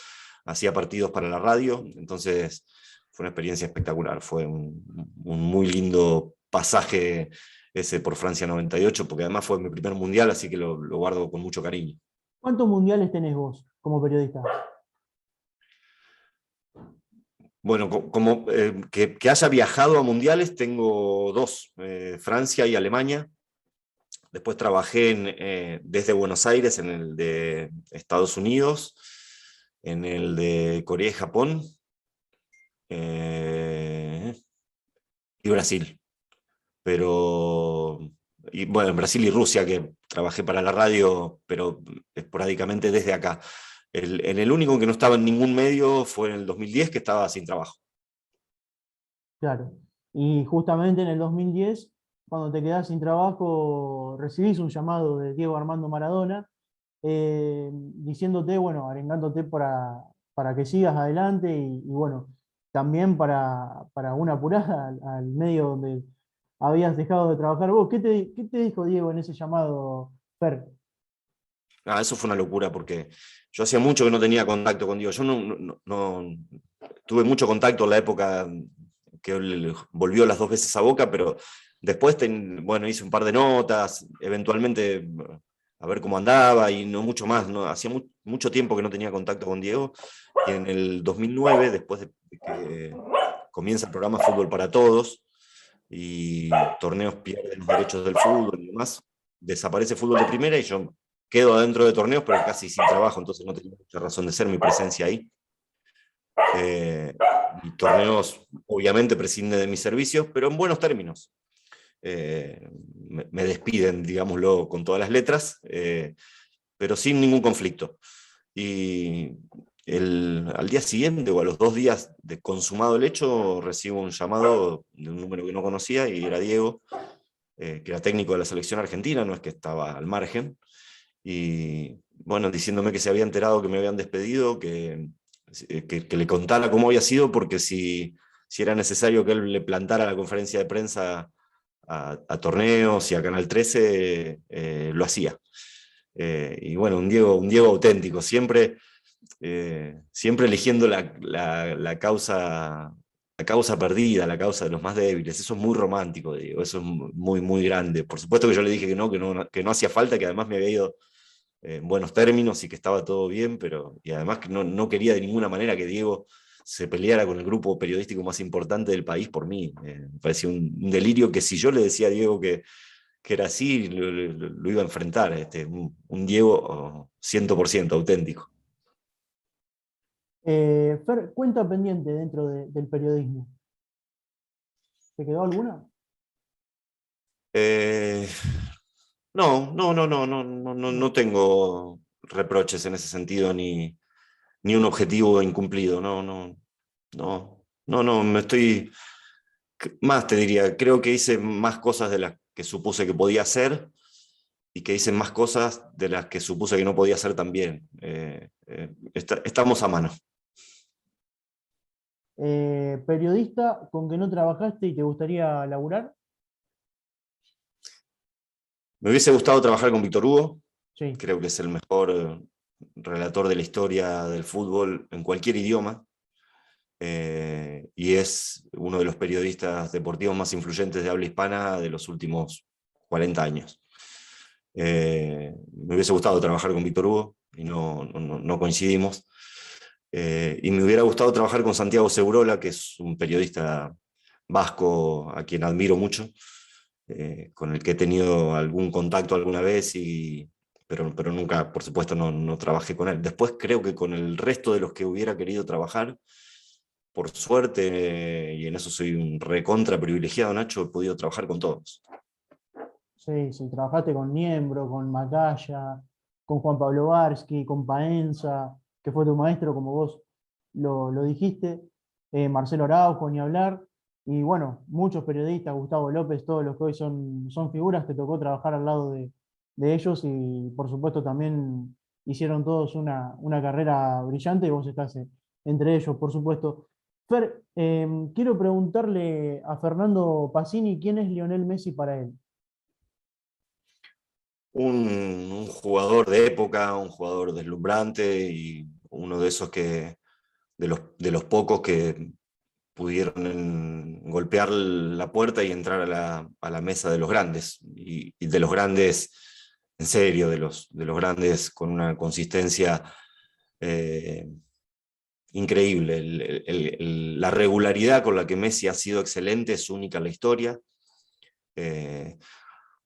hacía partidos para la radio. Entonces fue una experiencia espectacular, fue un muy lindo pasaje ese por Francia 98, porque además fue mi primer mundial, así que lo guardo con mucho cariño. ¿Cuántos mundiales tenés vos como periodista? Bueno, que haya viajado a mundiales, tengo dos, Francia y Alemania. Después trabajé desde Buenos Aires en el de Estados Unidos, en el de Corea y Japón, y Brasil. Y bueno, en Brasil y Rusia, que trabajé para la radio, pero esporádicamente desde acá. En el único que no estaba en ningún medio fue en el 2010, que estaba sin trabajo. Claro. Y justamente en el 2010, cuando te quedás sin trabajo, recibís un llamado de Diego Armando Maradona, diciéndote, bueno, arengándote para que sigas adelante y bueno, también para una apurada al medio donde habías dejado de trabajar vos. ¿Qué te dijo Diego en ese llamado, Fer? Eso fue una locura, porque yo hacía mucho que no tenía contacto con Dios. Yo no tuve mucho contacto en la época que él volvió las 2 veces a Boca, pero después hice un par de notas, eventualmente a ver cómo andaba, y no mucho más. ¿No? Hacía mucho tiempo que no tenía contacto con Diego, y en el 2009, después de que comienza el programa Fútbol para Todos, y Torneos pierde los derechos del fútbol y demás, desaparece Fútbol de Primera, y yo quedo adentro de Torneos, pero casi sin trabajo, entonces no tenía mucha razón de ser mi presencia ahí. Y Torneos obviamente prescinde de mis servicios, pero en buenos términos. Me despiden, digámoslo con todas las letras, pero sin ningún conflicto. Y al día siguiente, o a los 2 días de consumado el hecho, recibo un llamado de un número que no conocía, y era Diego, que era técnico de la selección argentina, no es que estaba al margen, y bueno, diciéndome que se había enterado que me habían despedido, que le contara cómo había sido, porque si era necesario que él le plantara la conferencia de prensa a Torneos y a Canal 13, lo hacía. Y bueno, un Diego auténtico, siempre eligiendo la causa perdida, la causa de los más débiles. Eso es muy romántico, Diego, eso es muy, muy grande. Por supuesto que yo le dije que no hacía falta, que además me había ido en buenos términos y que estaba todo bien, y además que no quería de ninguna manera que Diego se peleara con el grupo periodístico más importante del país por mí. Me parecía un delirio, que si yo le decía a Diego que era así, lo iba a enfrentar. Un Diego 100% auténtico. Fer, cuenta pendiente dentro del periodismo. ¿Te quedó alguna? Eh, no tengo reproches en ese sentido, ni un objetivo incumplido. Más te diría, creo que hice más cosas de las que supuse que podía hacer, y que hice más cosas de las que supuse que no podía hacer también. Estamos a mano. Periodista con que no trabajaste y te gustaría laburar. Me hubiese gustado trabajar con Víctor Hugo, Sí. creo que es el mejor relator de la historia del fútbol en cualquier idioma, y es uno de los periodistas deportivos más influyentes de habla hispana de los últimos 40 años. Me hubiese gustado trabajar con Víctor Hugo, y no coincidimos. Y me hubiera gustado trabajar con Santiago Segurola, que es un periodista vasco a quien admiro mucho, con el que he tenido algún contacto alguna vez, y pero nunca, por supuesto, no trabajé con él. Después creo que con el resto de los que hubiera querido trabajar, por suerte, y en eso soy un recontra privilegiado, Nacho, he podido trabajar con todos. Sí, sí, trabajaste con Niembro, con Macaya, con Juan Pablo Varsky, con Paenza, que fue tu maestro, como vos lo dijiste, Marcelo Araujo, ni hablar, y bueno, muchos periodistas, Gustavo López, todos los que hoy son figuras, te tocó trabajar al lado de ellos y por supuesto también hicieron todos una carrera brillante y vos estás entre ellos, por supuesto. Fer, quiero preguntarle a Fernando Pacini quién es Lionel Messi para él. Un jugador de época, un jugador deslumbrante y uno de esos de los pocos que pudieron golpear la puerta y entrar a la mesa de los grandes, y de los grandes, en serio, de los grandes con una consistencia eh, increíble. La regularidad con la que Messi ha sido excelente es única en la historia. Eh,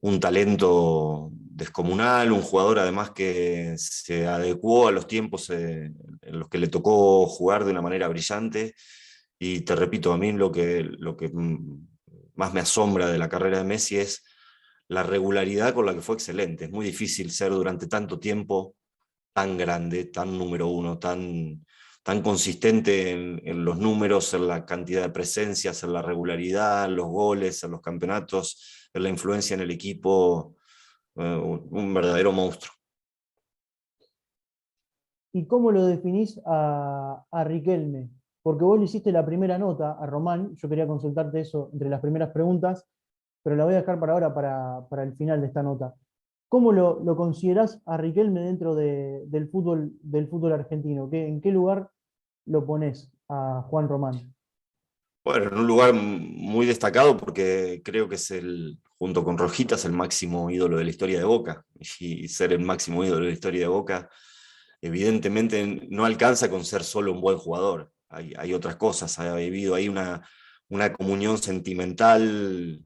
un talento descomunal, un jugador además que se adecuó a los tiempos en los que le tocó jugar de una manera brillante. Y te repito, a mí lo que más me asombra de la carrera de Messi es la regularidad con la que fue excelente. Es muy difícil ser durante tanto tiempo tan grande, tan número uno, tan consistente en los números, en la cantidad de presencias, en la regularidad, en los goles, en los campeonatos, en la influencia en el equipo, un verdadero monstruo. ¿Y cómo lo definís a Riquelme? Porque vos le hiciste la primera nota a Román, yo quería consultarte eso entre las primeras preguntas, pero la voy a dejar para ahora, para el final de esta nota. ¿Cómo lo considerás a Riquelme dentro del fútbol argentino? ¿En qué lugar lo ponés a Juan Román? Bueno, en un lugar muy destacado porque creo que es junto con Rojitas, el máximo ídolo de la historia de Boca. Y ser el máximo ídolo de la historia de Boca, evidentemente no alcanza con ser solo un buen jugador. Hay otras cosas, ha vivido ahí una comunión sentimental,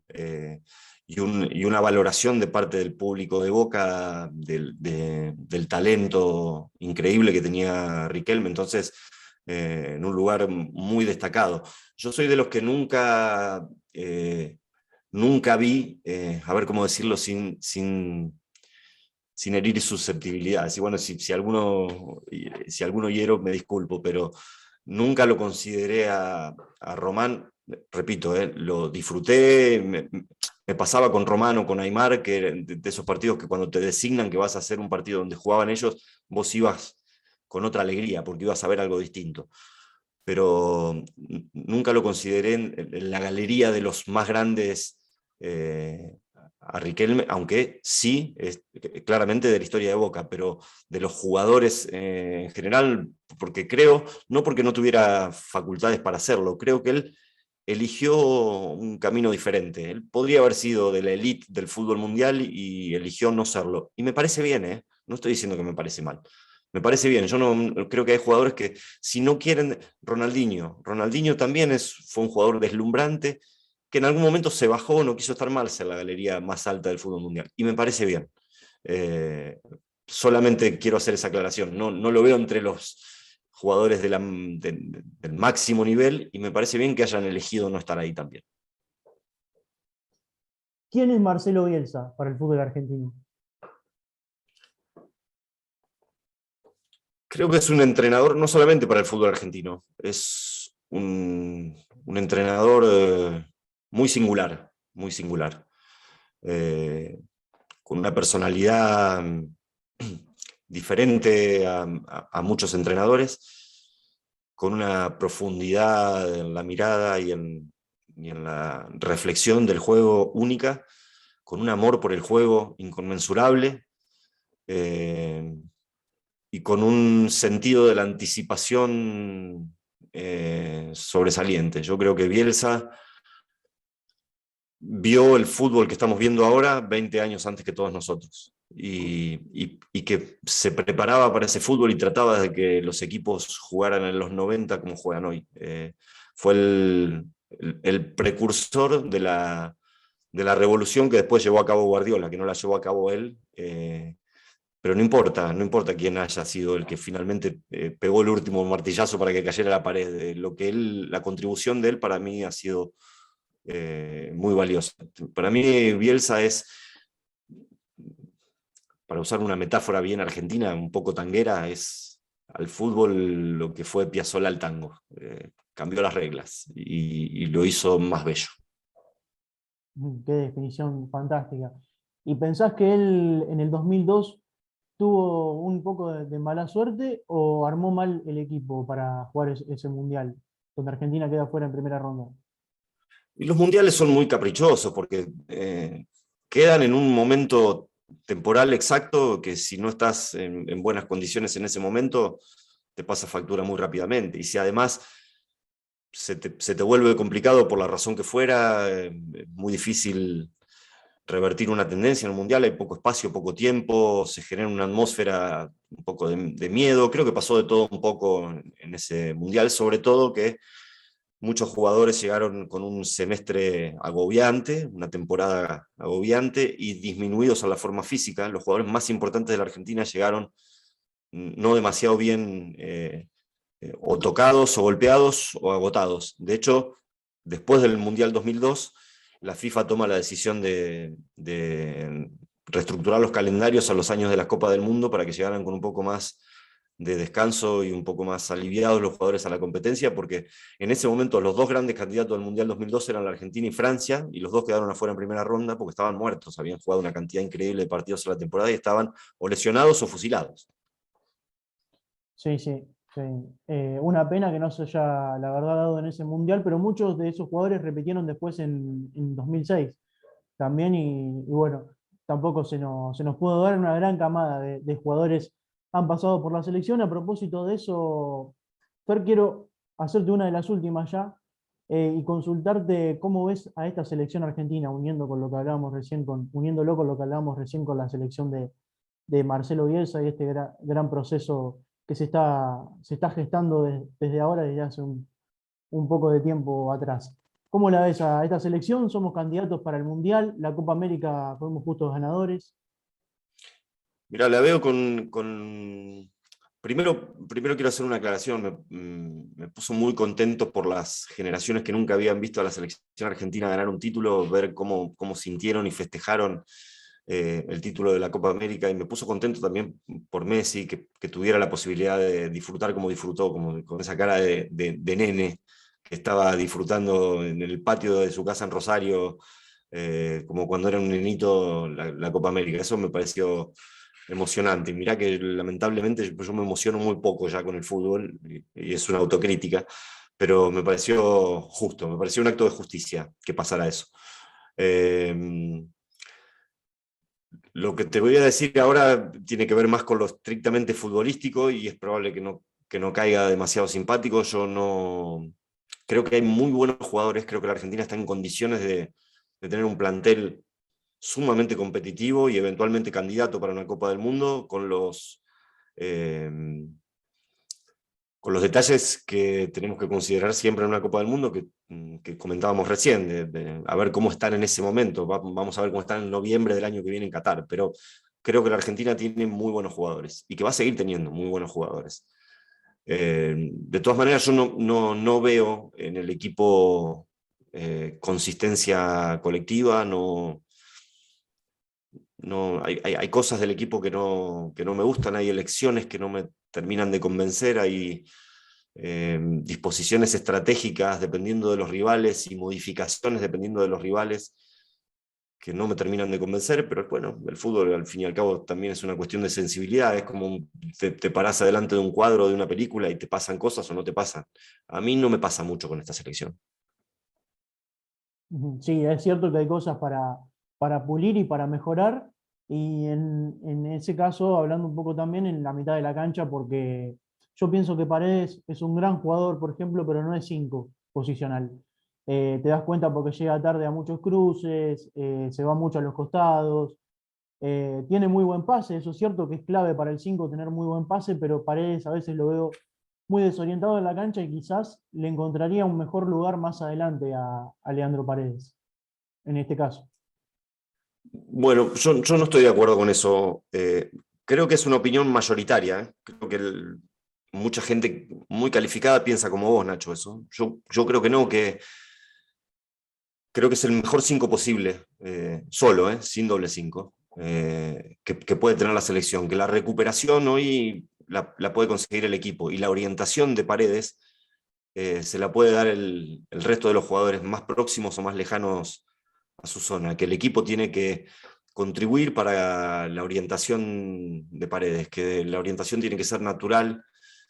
y una valoración de parte del público de Boca del talento increíble que tenía Riquelme. Entonces, en un lugar muy destacado. Yo soy de los que nunca vi, a ver cómo decirlo sin herir susceptibilidades. Y bueno, si alguno hiero, me disculpo, pero nunca lo consideré a Román, repito, lo disfruté, me pasaba con Román o con Aimar, que eran de esos partidos que cuando te designan que vas a hacer un partido donde jugaban ellos, vos ibas con otra alegría, porque ibas a ver algo distinto. Pero nunca lo consideré en la galería de los más grandes, a Riquelme, aunque sí, es claramente de la historia de Boca, pero de los jugadores en general, porque creo, no porque no tuviera facultades para hacerlo, creo que él eligió un camino diferente. Él podría haber sido de la élite del fútbol mundial y eligió no serlo. Y me parece bien, ¿eh? No estoy diciendo que me parece mal. Me parece bien. Yo no creo que hay jugadores que, si no quieren, Ronaldinho también fue un jugador deslumbrante que en algún momento se bajó, no quiso estar mal en la galería más alta del fútbol mundial. Y me parece bien. Eh, Solamente quiero hacer esa aclaración. No lo veo entre los jugadores del máximo nivel, y me parece bien que hayan elegido no estar ahí también. ¿Quién es Marcelo Bielsa para el fútbol argentino? Creo que es un entrenador no solamente para el fútbol argentino, es un entrenador muy singular, muy singular, eh, con una personalidad diferente a muchos entrenadores, con una profundidad en la mirada y en la reflexión del juego única, con un amor por el juego inconmensurable, eh, y con un sentido de la anticipación sobresaliente. Yo creo que Bielsa vio el fútbol que estamos viendo ahora 20 años antes que todos nosotros, y que se preparaba para ese fútbol y trataba de que los equipos jugaran en los 90 como juegan hoy. Fue el precursor de la revolución que después llevó a cabo Guardiola, que no la llevó a cabo él, pero no importa, no importa quién haya sido el que finalmente pegó el último martillazo para que cayera la pared. La contribución de él para mí ha sido muy valiosa. Para mí Bielsa es, para usar una metáfora bien argentina, un poco tanguera, es al fútbol lo que fue Piazzolla al tango. Cambió las reglas y lo hizo más bello. Qué definición fantástica. ¿Y pensás que él en el 2002 tuvo un poco de mala suerte o armó mal el equipo para jugar ese mundial, donde Argentina queda fuera en primera ronda? Y los mundiales son muy caprichosos porque quedan en un momento temporal exacto que si no estás en buenas condiciones en ese momento, te pasa factura muy rápidamente. Y si además se te vuelve complicado por la razón que fuera, es muy difícil revertir una tendencia en el mundial, hay poco espacio, poco tiempo, se genera una atmósfera un poco de miedo. Creo que pasó de todo un poco en ese mundial, sobre todo que muchos jugadores llegaron con un semestre agobiante, una temporada agobiante y disminuidos a la forma física. Los jugadores más importantes de la Argentina llegaron no demasiado bien, o tocados o golpeados o agotados. De hecho, después del Mundial 2002, la FIFA toma la decisión de reestructurar los calendarios a los años de la Copa del Mundo para que llegaran con un poco más de descanso y un poco más aliviados los jugadores a la competencia, porque en ese momento los dos grandes candidatos al Mundial 2002 eran la Argentina y Francia, y los dos quedaron afuera en primera ronda porque estaban muertos, habían jugado una cantidad increíble de partidos en la temporada y estaban o lesionados o fusilados. Sí, sí, sí. Una pena que no se haya, la verdad, dado en ese mundial, pero muchos de esos jugadores repitieron después en 2006 también, y bueno, tampoco se nos pudo dar una gran camada de jugadores han pasado por la selección. A propósito de eso, Fer, quiero hacerte una de las últimas ya, y consultarte cómo ves a esta selección argentina, uniéndolo con lo que hablábamos recién con la selección de Marcelo Bielsa y este gran proceso que se está gestando desde ahora, desde hace un poco de tiempo atrás. ¿Cómo la ves a esta selección? Somos candidatos para el Mundial, la Copa América fuimos justos ganadores. Mira, la veo con... Primero quiero hacer una aclaración. Me puso muy contento por las generaciones que nunca habían visto a la selección argentina ganar un título, ver cómo sintieron y festejaron el título de la Copa América, y me puso contento también por Messi, que tuviera la posibilidad de disfrutar como disfrutó, como, con esa cara de nene que estaba disfrutando en el patio de su casa en Rosario, como cuando era un nenito la Copa América. Eso me pareció emocionante. Mirá que lamentablemente yo me emociono muy poco ya con el fútbol, y es una autocrítica, pero me pareció justo, me pareció un acto de justicia que pasara eso. Lo que te voy a decir ahora tiene que ver más con lo estrictamente futbolístico y es probable que no caiga demasiado simpático. Yo no creo que hay muy buenos jugadores, creo que la Argentina está en condiciones de tener un plantel sumamente competitivo y eventualmente candidato para una Copa del Mundo, eh, con los detalles que tenemos que considerar siempre en una Copa del Mundo, que comentábamos recién, a ver cómo están en ese momento. Vamos a ver cómo están en noviembre del año que viene en Qatar, pero creo que la Argentina tiene muy buenos jugadores y que va a seguir teniendo muy buenos jugadores. De todas maneras, yo no veo en el equipo consistencia colectiva. No, hay cosas del equipo que no me gustan, hay elecciones que no me terminan de convencer, hay disposiciones estratégicas dependiendo de los rivales y modificaciones dependiendo de los rivales que no me terminan de convencer, pero bueno, el fútbol al fin y al cabo también es una cuestión de sensibilidad. Es como te parás adelante de un cuadro de una película y te pasan cosas o no te pasan. A mí no me pasa mucho con esta selección. Ujú. Sí, es cierto que hay cosas para pulir y para mejorar, y en ese caso, hablando un poco también en la mitad de la cancha, porque yo pienso que Paredes es un gran jugador, por ejemplo, pero no es 5 posicional. Te das cuenta porque llega tarde a muchos cruces, se va mucho a los costados, tiene muy buen pase. Eso es cierto que es clave para el 5 tener muy buen pase, pero Paredes a veces lo veo muy desorientado en la cancha y quizás le encontraría un mejor lugar más adelante a Leandro Paredes, en este caso. Bueno, yo no estoy de acuerdo con eso. creo que es una opinión mayoritaria, ¿eh? Creo que mucha gente muy calificada piensa como vos, Nacho, eso. Yo creo que no, que creo que es el mejor 5 posible, solo, sin doble 5, que puede tener la selección, que la recuperación hoy la puede conseguir el equipo y la orientación de Paredes se la puede dar el resto de los jugadores más próximos o más lejanos a su zona, que el equipo tiene que contribuir para la orientación de Paredes, que la orientación tiene que ser natural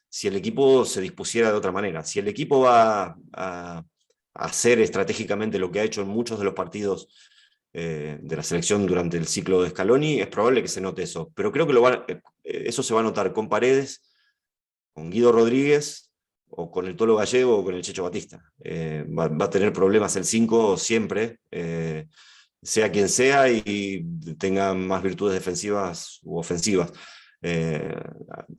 si el equipo se dispusiera de otra manera. Si el equipo va a hacer estratégicamente lo que ha hecho en muchos de los partidos de la selección durante el ciclo de Scaloni, es probable que se note eso. Pero creo que eso se va a notar con Paredes, con Guido Rodríguez, o con el Tolo Gallego o con el Checho Batista. Va a tener problemas el 5 siempre, sea quien sea y tenga más virtudes defensivas u ofensivas. Eh,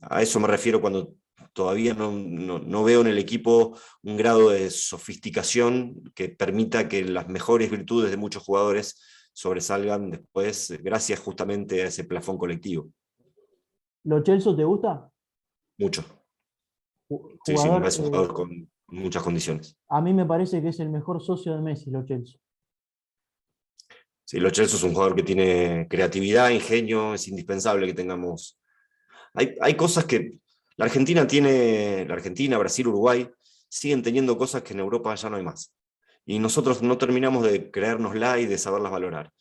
a eso me refiero cuando todavía no veo en el equipo un grado de sofisticación que permita que las mejores virtudes de muchos jugadores sobresalgan después, gracias justamente a ese plafón colectivo. ¿Lo Celso te gusta? Mucho. Sí, sí, me Jugador, parece un jugador con muchas condiciones. a mí me parece que es el mejor socio de Messi, Lo Celso. Sí, Lo Celso es un jugador que tiene creatividad, ingenio, es indispensable que tengamos. Hay cosas que la Argentina, Brasil, Uruguay, siguen teniendo cosas que en Europa ya no hay más. Y nosotros no terminamos de creérnosla y de saberlas valorar.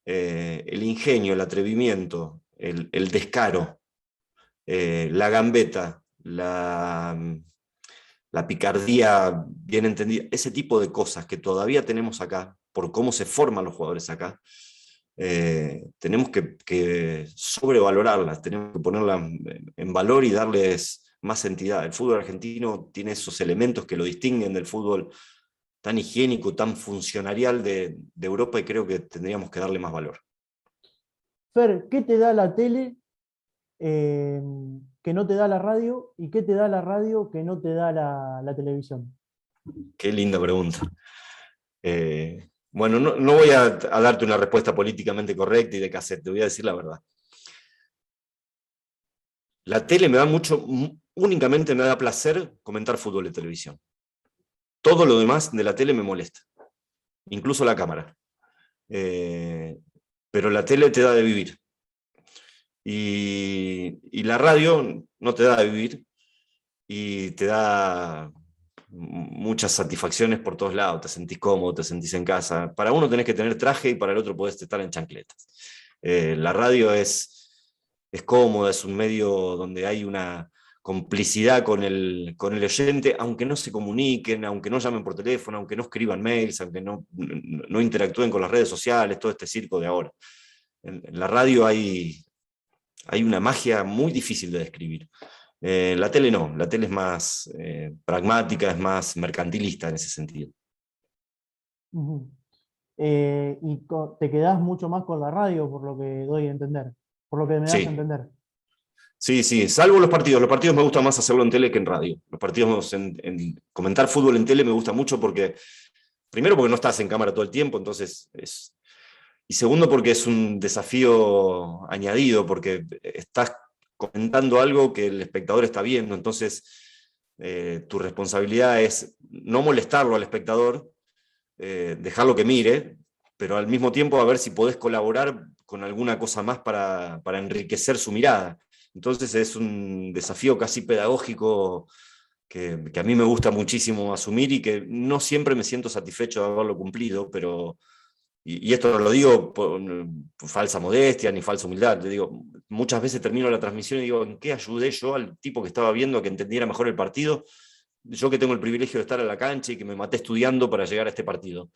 El ingenio, el atrevimiento, el descaro, la gambeta, la picardía bien entendida, ese tipo de cosas que todavía tenemos acá, por cómo se forman los jugadores acá, tenemos que sobrevalorarlas, tenemos que ponerlas en valor y darles más entidad. El fútbol argentino tiene esos elementos que lo distinguen del fútbol tan higiénico, tan funcionarial de Europa, y creo que tendríamos que darle más valor. Fer, ¿qué te da la tele eh, que no te da la radio? ¿Y qué te da la radio que no te da la televisión? Qué linda pregunta. Bueno, no voy a darte una respuesta políticamente correcta y de cassette, te voy a decir la verdad. La tele me da únicamente me da placer comentar fútbol de televisión. Todo lo demás de la tele me molesta, incluso la cámara. Pero la tele te da de vivir. Y la radio no te da de vivir y te da muchas satisfacciones por todos lados. Te sentís cómodo, te sentís en casa. Para uno tenés que tener traje y para el otro podés estar en chancletas. La radio es cómoda, es un medio donde hay una complicidad con el oyente, aunque no se comuniquen, aunque no llamen por teléfono, aunque no escriban mails, aunque no interactúen con las redes sociales, todo este circo de ahora. En la radio hay una magia muy difícil de describir. La tele no, la tele es más pragmática, es más mercantilista en ese sentido. Ujú. Y te quedás mucho más con la radio, por lo que doy a entender, por lo que me das a Sí, entender. sí, sí, salvo los partidos. Los partidos me gusta más hacerlo en tele que en radio. Los partidos comentar fútbol en tele me gusta mucho porque, primero porque no estás en cámara todo el tiempo, entonces y segundo porque es un desafío añadido, porque estás comentando algo que el espectador está viendo, entonces tu responsabilidad es no molestarlo al espectador, dejarlo que mire, pero al mismo tiempo a ver si podés colaborar con alguna cosa más para enriquecer su mirada. Entonces es un desafío casi pedagógico que a mí me gusta muchísimo asumir y que no siempre me siento satisfecho de haberlo cumplido, pero, y esto no lo digo por falsa modestia ni falsa humildad, te digo, muchas veces termino la transmisión y digo, ¿en qué ayudé yo al tipo que estaba viendo a que entendiera mejor el partido? Yo que tengo el privilegio de estar en la cancha y que me maté estudiando para llegar a este partido,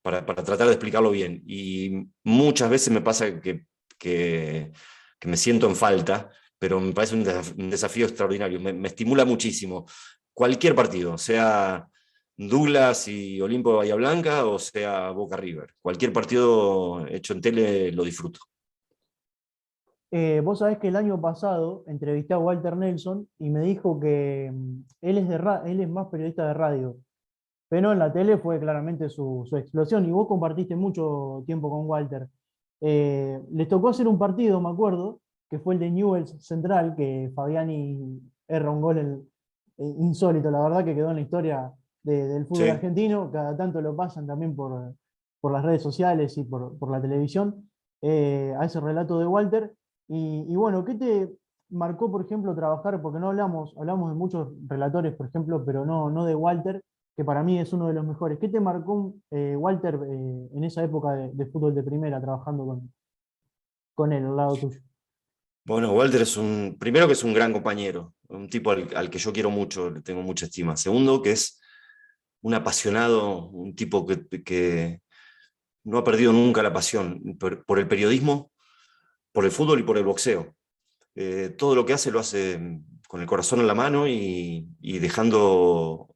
para tratar de explicarlo bien. Y muchas veces me pasa que me siento en falta, pero me parece un desafío extraordinario, me estimula muchísimo. Cualquier partido, sea Douglas y Olimpo de Bahía Blanca o sea Boca River, cualquier partido hecho en tele lo disfruto. Vos sabés que el año pasado entrevisté a Walter Nelson y me dijo que él es más periodista de radio, pero en la tele fue claramente su explosión y vos compartiste mucho tiempo con Walter. Les tocó hacer un partido, me acuerdo, que fue el de Newell's Central, que Fabiani erra un gol insólito, la verdad que quedó en la historia del fútbol Sí. argentino, cada tanto lo pasan también por las redes sociales y por la televisión, a ese relato de Walter. Y bueno, ¿qué te marcó, por ejemplo, trabajar? Porque no hablamos de muchos relatores, por ejemplo, pero no de Walter, que para mí es uno de los mejores. ¿Qué te marcó Walter en esa época de fútbol de primera, trabajando con él al lado tuyo? Bueno, Walter primero que es un gran compañero, un tipo al que yo quiero mucho, le tengo mucha estima. Segundo, que es un apasionado, un tipo que no ha perdido nunca la pasión por el periodismo, por el fútbol y por el boxeo. Todo lo que hace lo hace con el corazón en la mano y dejando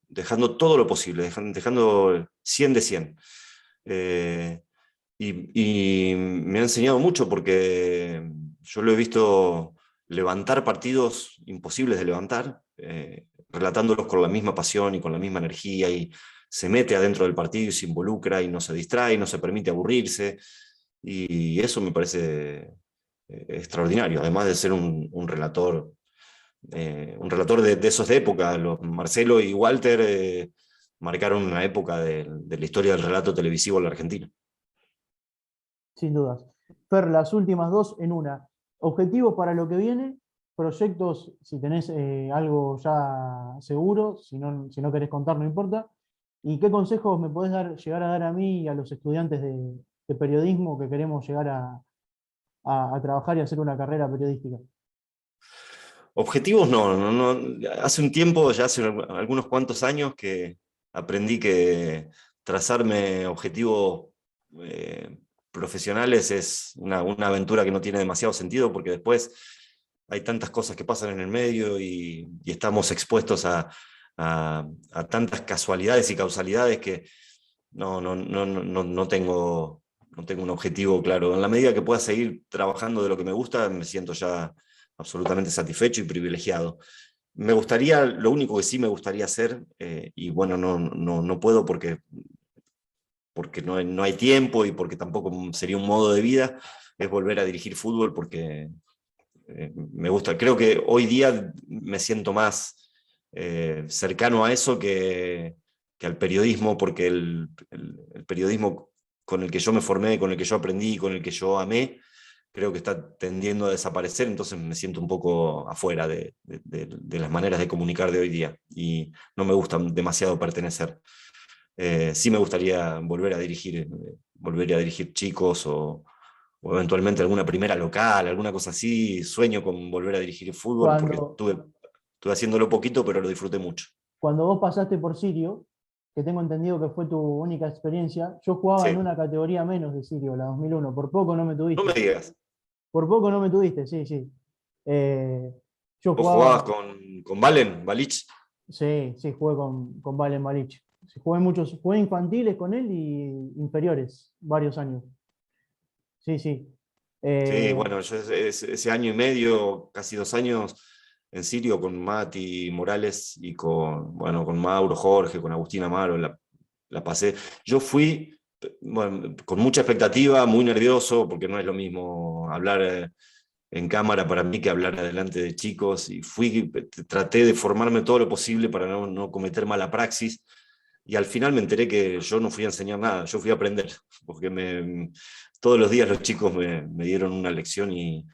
todo lo posible, dejando 100 de 100. Eh, y me ha enseñado mucho porque yo lo he visto levantar partidos imposibles de levantar, relatándolos con la misma pasión y con la misma energía, y se mete adentro del partido y se involucra y no se distrae, no se permite aburrirse, y eso me parece extraordinario, además de ser un relator de esos de época. Marcelo y Walter marcaron una época de la historia del relato televisivo en la Argentina. Sin dudas. Fer, las últimas dos en una. Objetivos para lo que viene, proyectos, si tenés algo ya seguro, si no querés contar, no importa. ¿Y qué consejos me podés llegar a dar a mí y a los estudiantes de periodismo que queremos llegar a trabajar y hacer una carrera periodística? Objetivos no. Hace un tiempo, ya hace algunos cuantos años, que aprendí que trazarme objetivos eh, profesionales es una aventura que no tiene demasiado sentido, porque después hay tantas cosas que pasan en el medio y estamos expuestos a tantas casualidades y causalidades que no tengo un objetivo claro. En la medida que pueda seguir trabajando de lo que me gusta, me siento ya absolutamente satisfecho y privilegiado. Lo único que sí me gustaría hacer, y bueno, no puedo porque no hay tiempo y porque tampoco sería un modo de vida, es volver a dirigir fútbol, porque me gusta. Creo que hoy día me siento más cercano a eso que al periodismo, porque el periodismo con el que yo me formé, con el que yo aprendí, con el que yo amé, creo que está tendiendo a desaparecer. Entonces me siento un poco afuera de las maneras de comunicar de hoy día y no me gusta demasiado pertenecer. Sí me gustaría volver a dirigir chicos, o eventualmente alguna primera local, alguna cosa así. Sueño con volver a dirigir fútbol porque Cuando, estuve haciéndolo poquito, pero lo disfruté mucho. cuando vos pasaste por Sirio, que tengo entendido que fue tu única experiencia, yo jugaba en Sí, una categoría menos de Sirio, la 2001. Por poco no me no me tuviste. digas. Por poco no me tuviste, sí, sí. Eh, yo ¿Vos jugabas jugaba, con Valen, Balich? sí, sí, jugué con Valen Malich. Sí, jugué infantiles con él y inferiores, varios años. Sí, sí. Sí, Eh, bueno, yo ese año y medio, casi 2 años, en Sirio con Mati Morales y bueno, con Mauro Jorge, con Agustín Amaro, la pasé. Yo fui, bueno, con mucha expectativa, muy nervioso, porque no es lo mismo hablar en cámara para mí que hablar adelante de chicos, y traté de formarme todo lo posible para no cometer mala praxis, y al final me enteré que yo no fui a enseñar nada, yo fui a aprender, porque todos los días los chicos me dieron una lección, y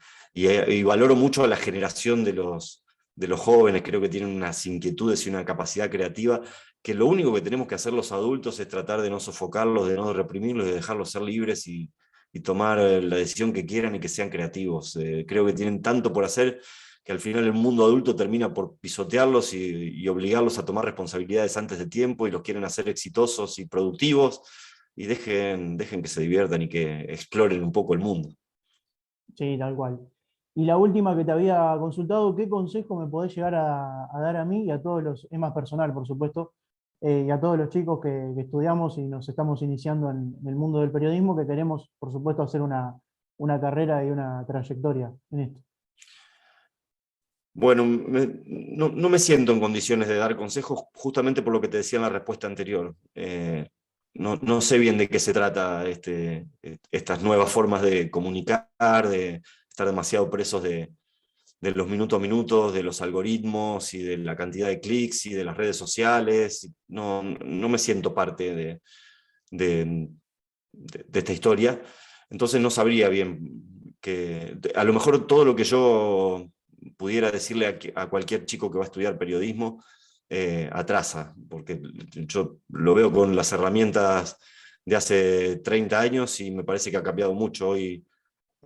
valoro mucho a la generación de los jóvenes. Creo que tienen unas inquietudes y una capacidad creativa, que lo único que tenemos que hacer los adultos es tratar de no sofocarlos, de no reprimirlos, de dejarlos ser libres y tomar la decisión que quieran y que sean creativos. Creo que tienen tanto por hacer, que al final el mundo adulto termina por pisotearlos y obligarlos a tomar responsabilidades antes de tiempo, y los quieren hacer exitosos y productivos, y dejen que se diviertan y que exploren un poco el mundo. sí, tal cual. Y la última que te había consultado, ¿qué consejo me podés llegar a dar a mí y a todos es más personal, por supuesto, y a todos los chicos que estudiamos y nos estamos iniciando en el mundo del periodismo, que queremos, por supuesto, hacer una carrera y una trayectoria en esto? Bueno, no me siento en condiciones de dar consejos, justamente por lo que te decía en la respuesta anterior. No sé bien de qué se trata estas nuevas formas de comunicar, estar demasiado presos de los minutos a minutos, de los algoritmos y de la cantidad de clics y de las redes sociales. No me siento parte de esta historia, entonces no sabría bien que a lo mejor todo lo que yo pudiera decirle a cualquier chico que va a estudiar periodismo atrasa, porque yo lo veo con las herramientas de hace 30 años y me parece que ha cambiado mucho. Hoy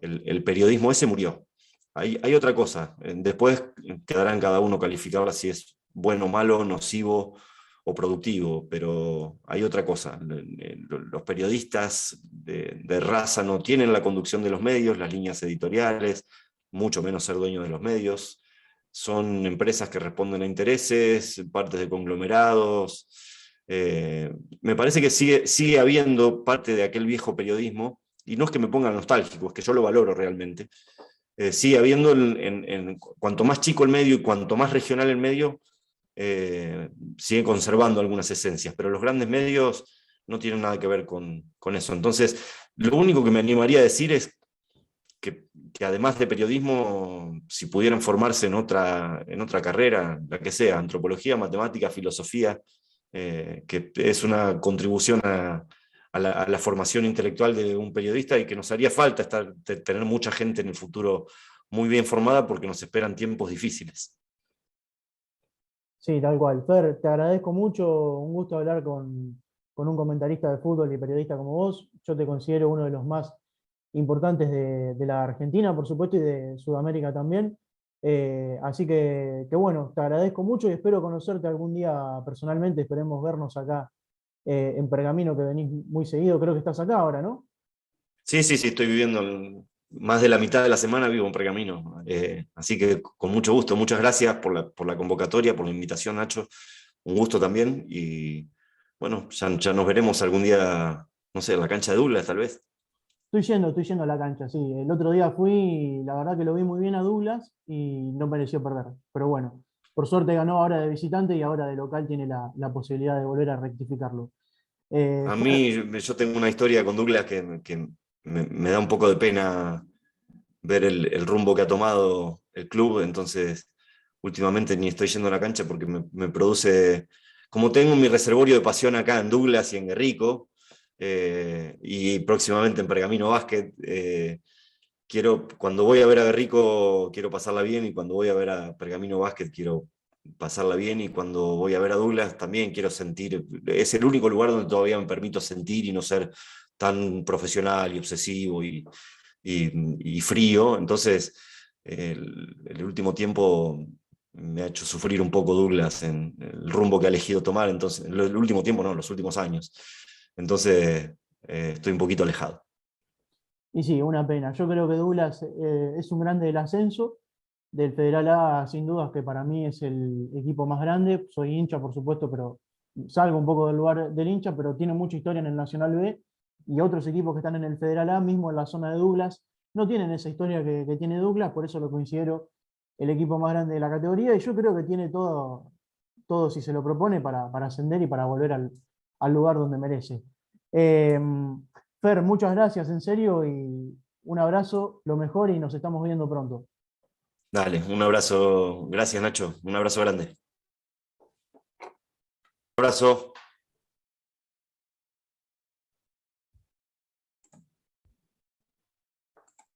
el periodismo ese murió. Hay otra cosa, después quedará en cada uno calificarla si es bueno, malo, nocivo o productivo, pero hay otra cosa. Los periodistas de raza no tienen la conducción de los medios, las líneas editoriales, mucho menos ser dueños de los medios. Son empresas que responden a intereses, partes de conglomerados. Me parece que sigue habiendo parte de aquel viejo periodismo, y no es que me ponga nostálgico, es que yo lo valoro realmente. Sigue habiendo, cuanto más chico el medio y cuanto más regional el medio, sigue conservando algunas esencias, pero los grandes medios no tienen nada que ver con eso. Entonces, lo único que me animaría a decir es que además de periodismo, si pudieran formarse en otra carrera, la que sea, antropología, matemática, filosofía, que es una contribución a la formación intelectual de un periodista, y que nos haría falta tener mucha gente en el futuro muy bien formada, porque nos esperan tiempos difíciles. Sí, tal cual. Fer, te agradezco mucho, un gusto hablar con un comentarista de fútbol y periodista como vos. Yo te considero uno de los más importantes de la Argentina, por supuesto, y de Sudamérica también. Así que bueno, te agradezco mucho y espero conocerte algún día personalmente. Esperemos vernos acá en Pergamino, que venís muy seguido. Creo que estás acá ahora, ¿no? Sí, sí, sí, estoy viviendo más de la mitad de la semana vivo en Pergamino. Así que con mucho gusto, muchas gracias por la convocatoria, por la invitación, Nacho. Un gusto también. Y bueno, ya nos veremos algún día, no sé, en la cancha de Douglas, tal vez. Estoy yendo a la cancha, sí. El otro día fui y la verdad que lo vi muy bien a Douglas y no mereció perder. Pero bueno, por suerte ganó ahora de visitante y ahora de local tiene la posibilidad de volver a rectificarlo. A Fer, mí, yo tengo una historia con Douglas que me da un poco de pena ver el rumbo que ha tomado el club. Entonces últimamente ni estoy yendo a la cancha porque me produce, como tengo mi reservorio de pasión acá en Douglas y en Guerrico, y próximamente en Pergamino Basket, cuando voy a ver a Guerrico quiero pasarla bien, y cuando voy a ver a Pergamino Basket quiero pasarla bien, y cuando voy a ver a Douglas también quiero sentir. Es el único lugar donde todavía me permito sentir y no ser tan profesional y obsesivo y frío. Entonces, el último tiempo me ha hecho sufrir un poco Douglas en el rumbo que ha elegido tomar. Entonces, el último tiempo no, los últimos años. Entonces, estoy un poquito alejado. y sí, una pena. Yo creo que Douglas es un grande del ascenso, del Federal A, sin dudas que para mí es el equipo más grande. Soy hincha, por supuesto, pero salgo un poco del lugar del hincha, pero tiene mucha historia en el Nacional B y otros equipos que están en el Federal A, mismo en la zona de Douglas, no tienen esa historia que tiene Douglas, por eso lo considero el equipo más grande de la categoría y yo creo que tiene todo si se lo propone para ascender y para volver al lugar donde merece. Eh, Fer, muchas gracias, en serio, y un abrazo, lo mejor y nos estamos viendo pronto. Dale, un abrazo. Gracias, Nacho. Un abrazo grande. Un abrazo.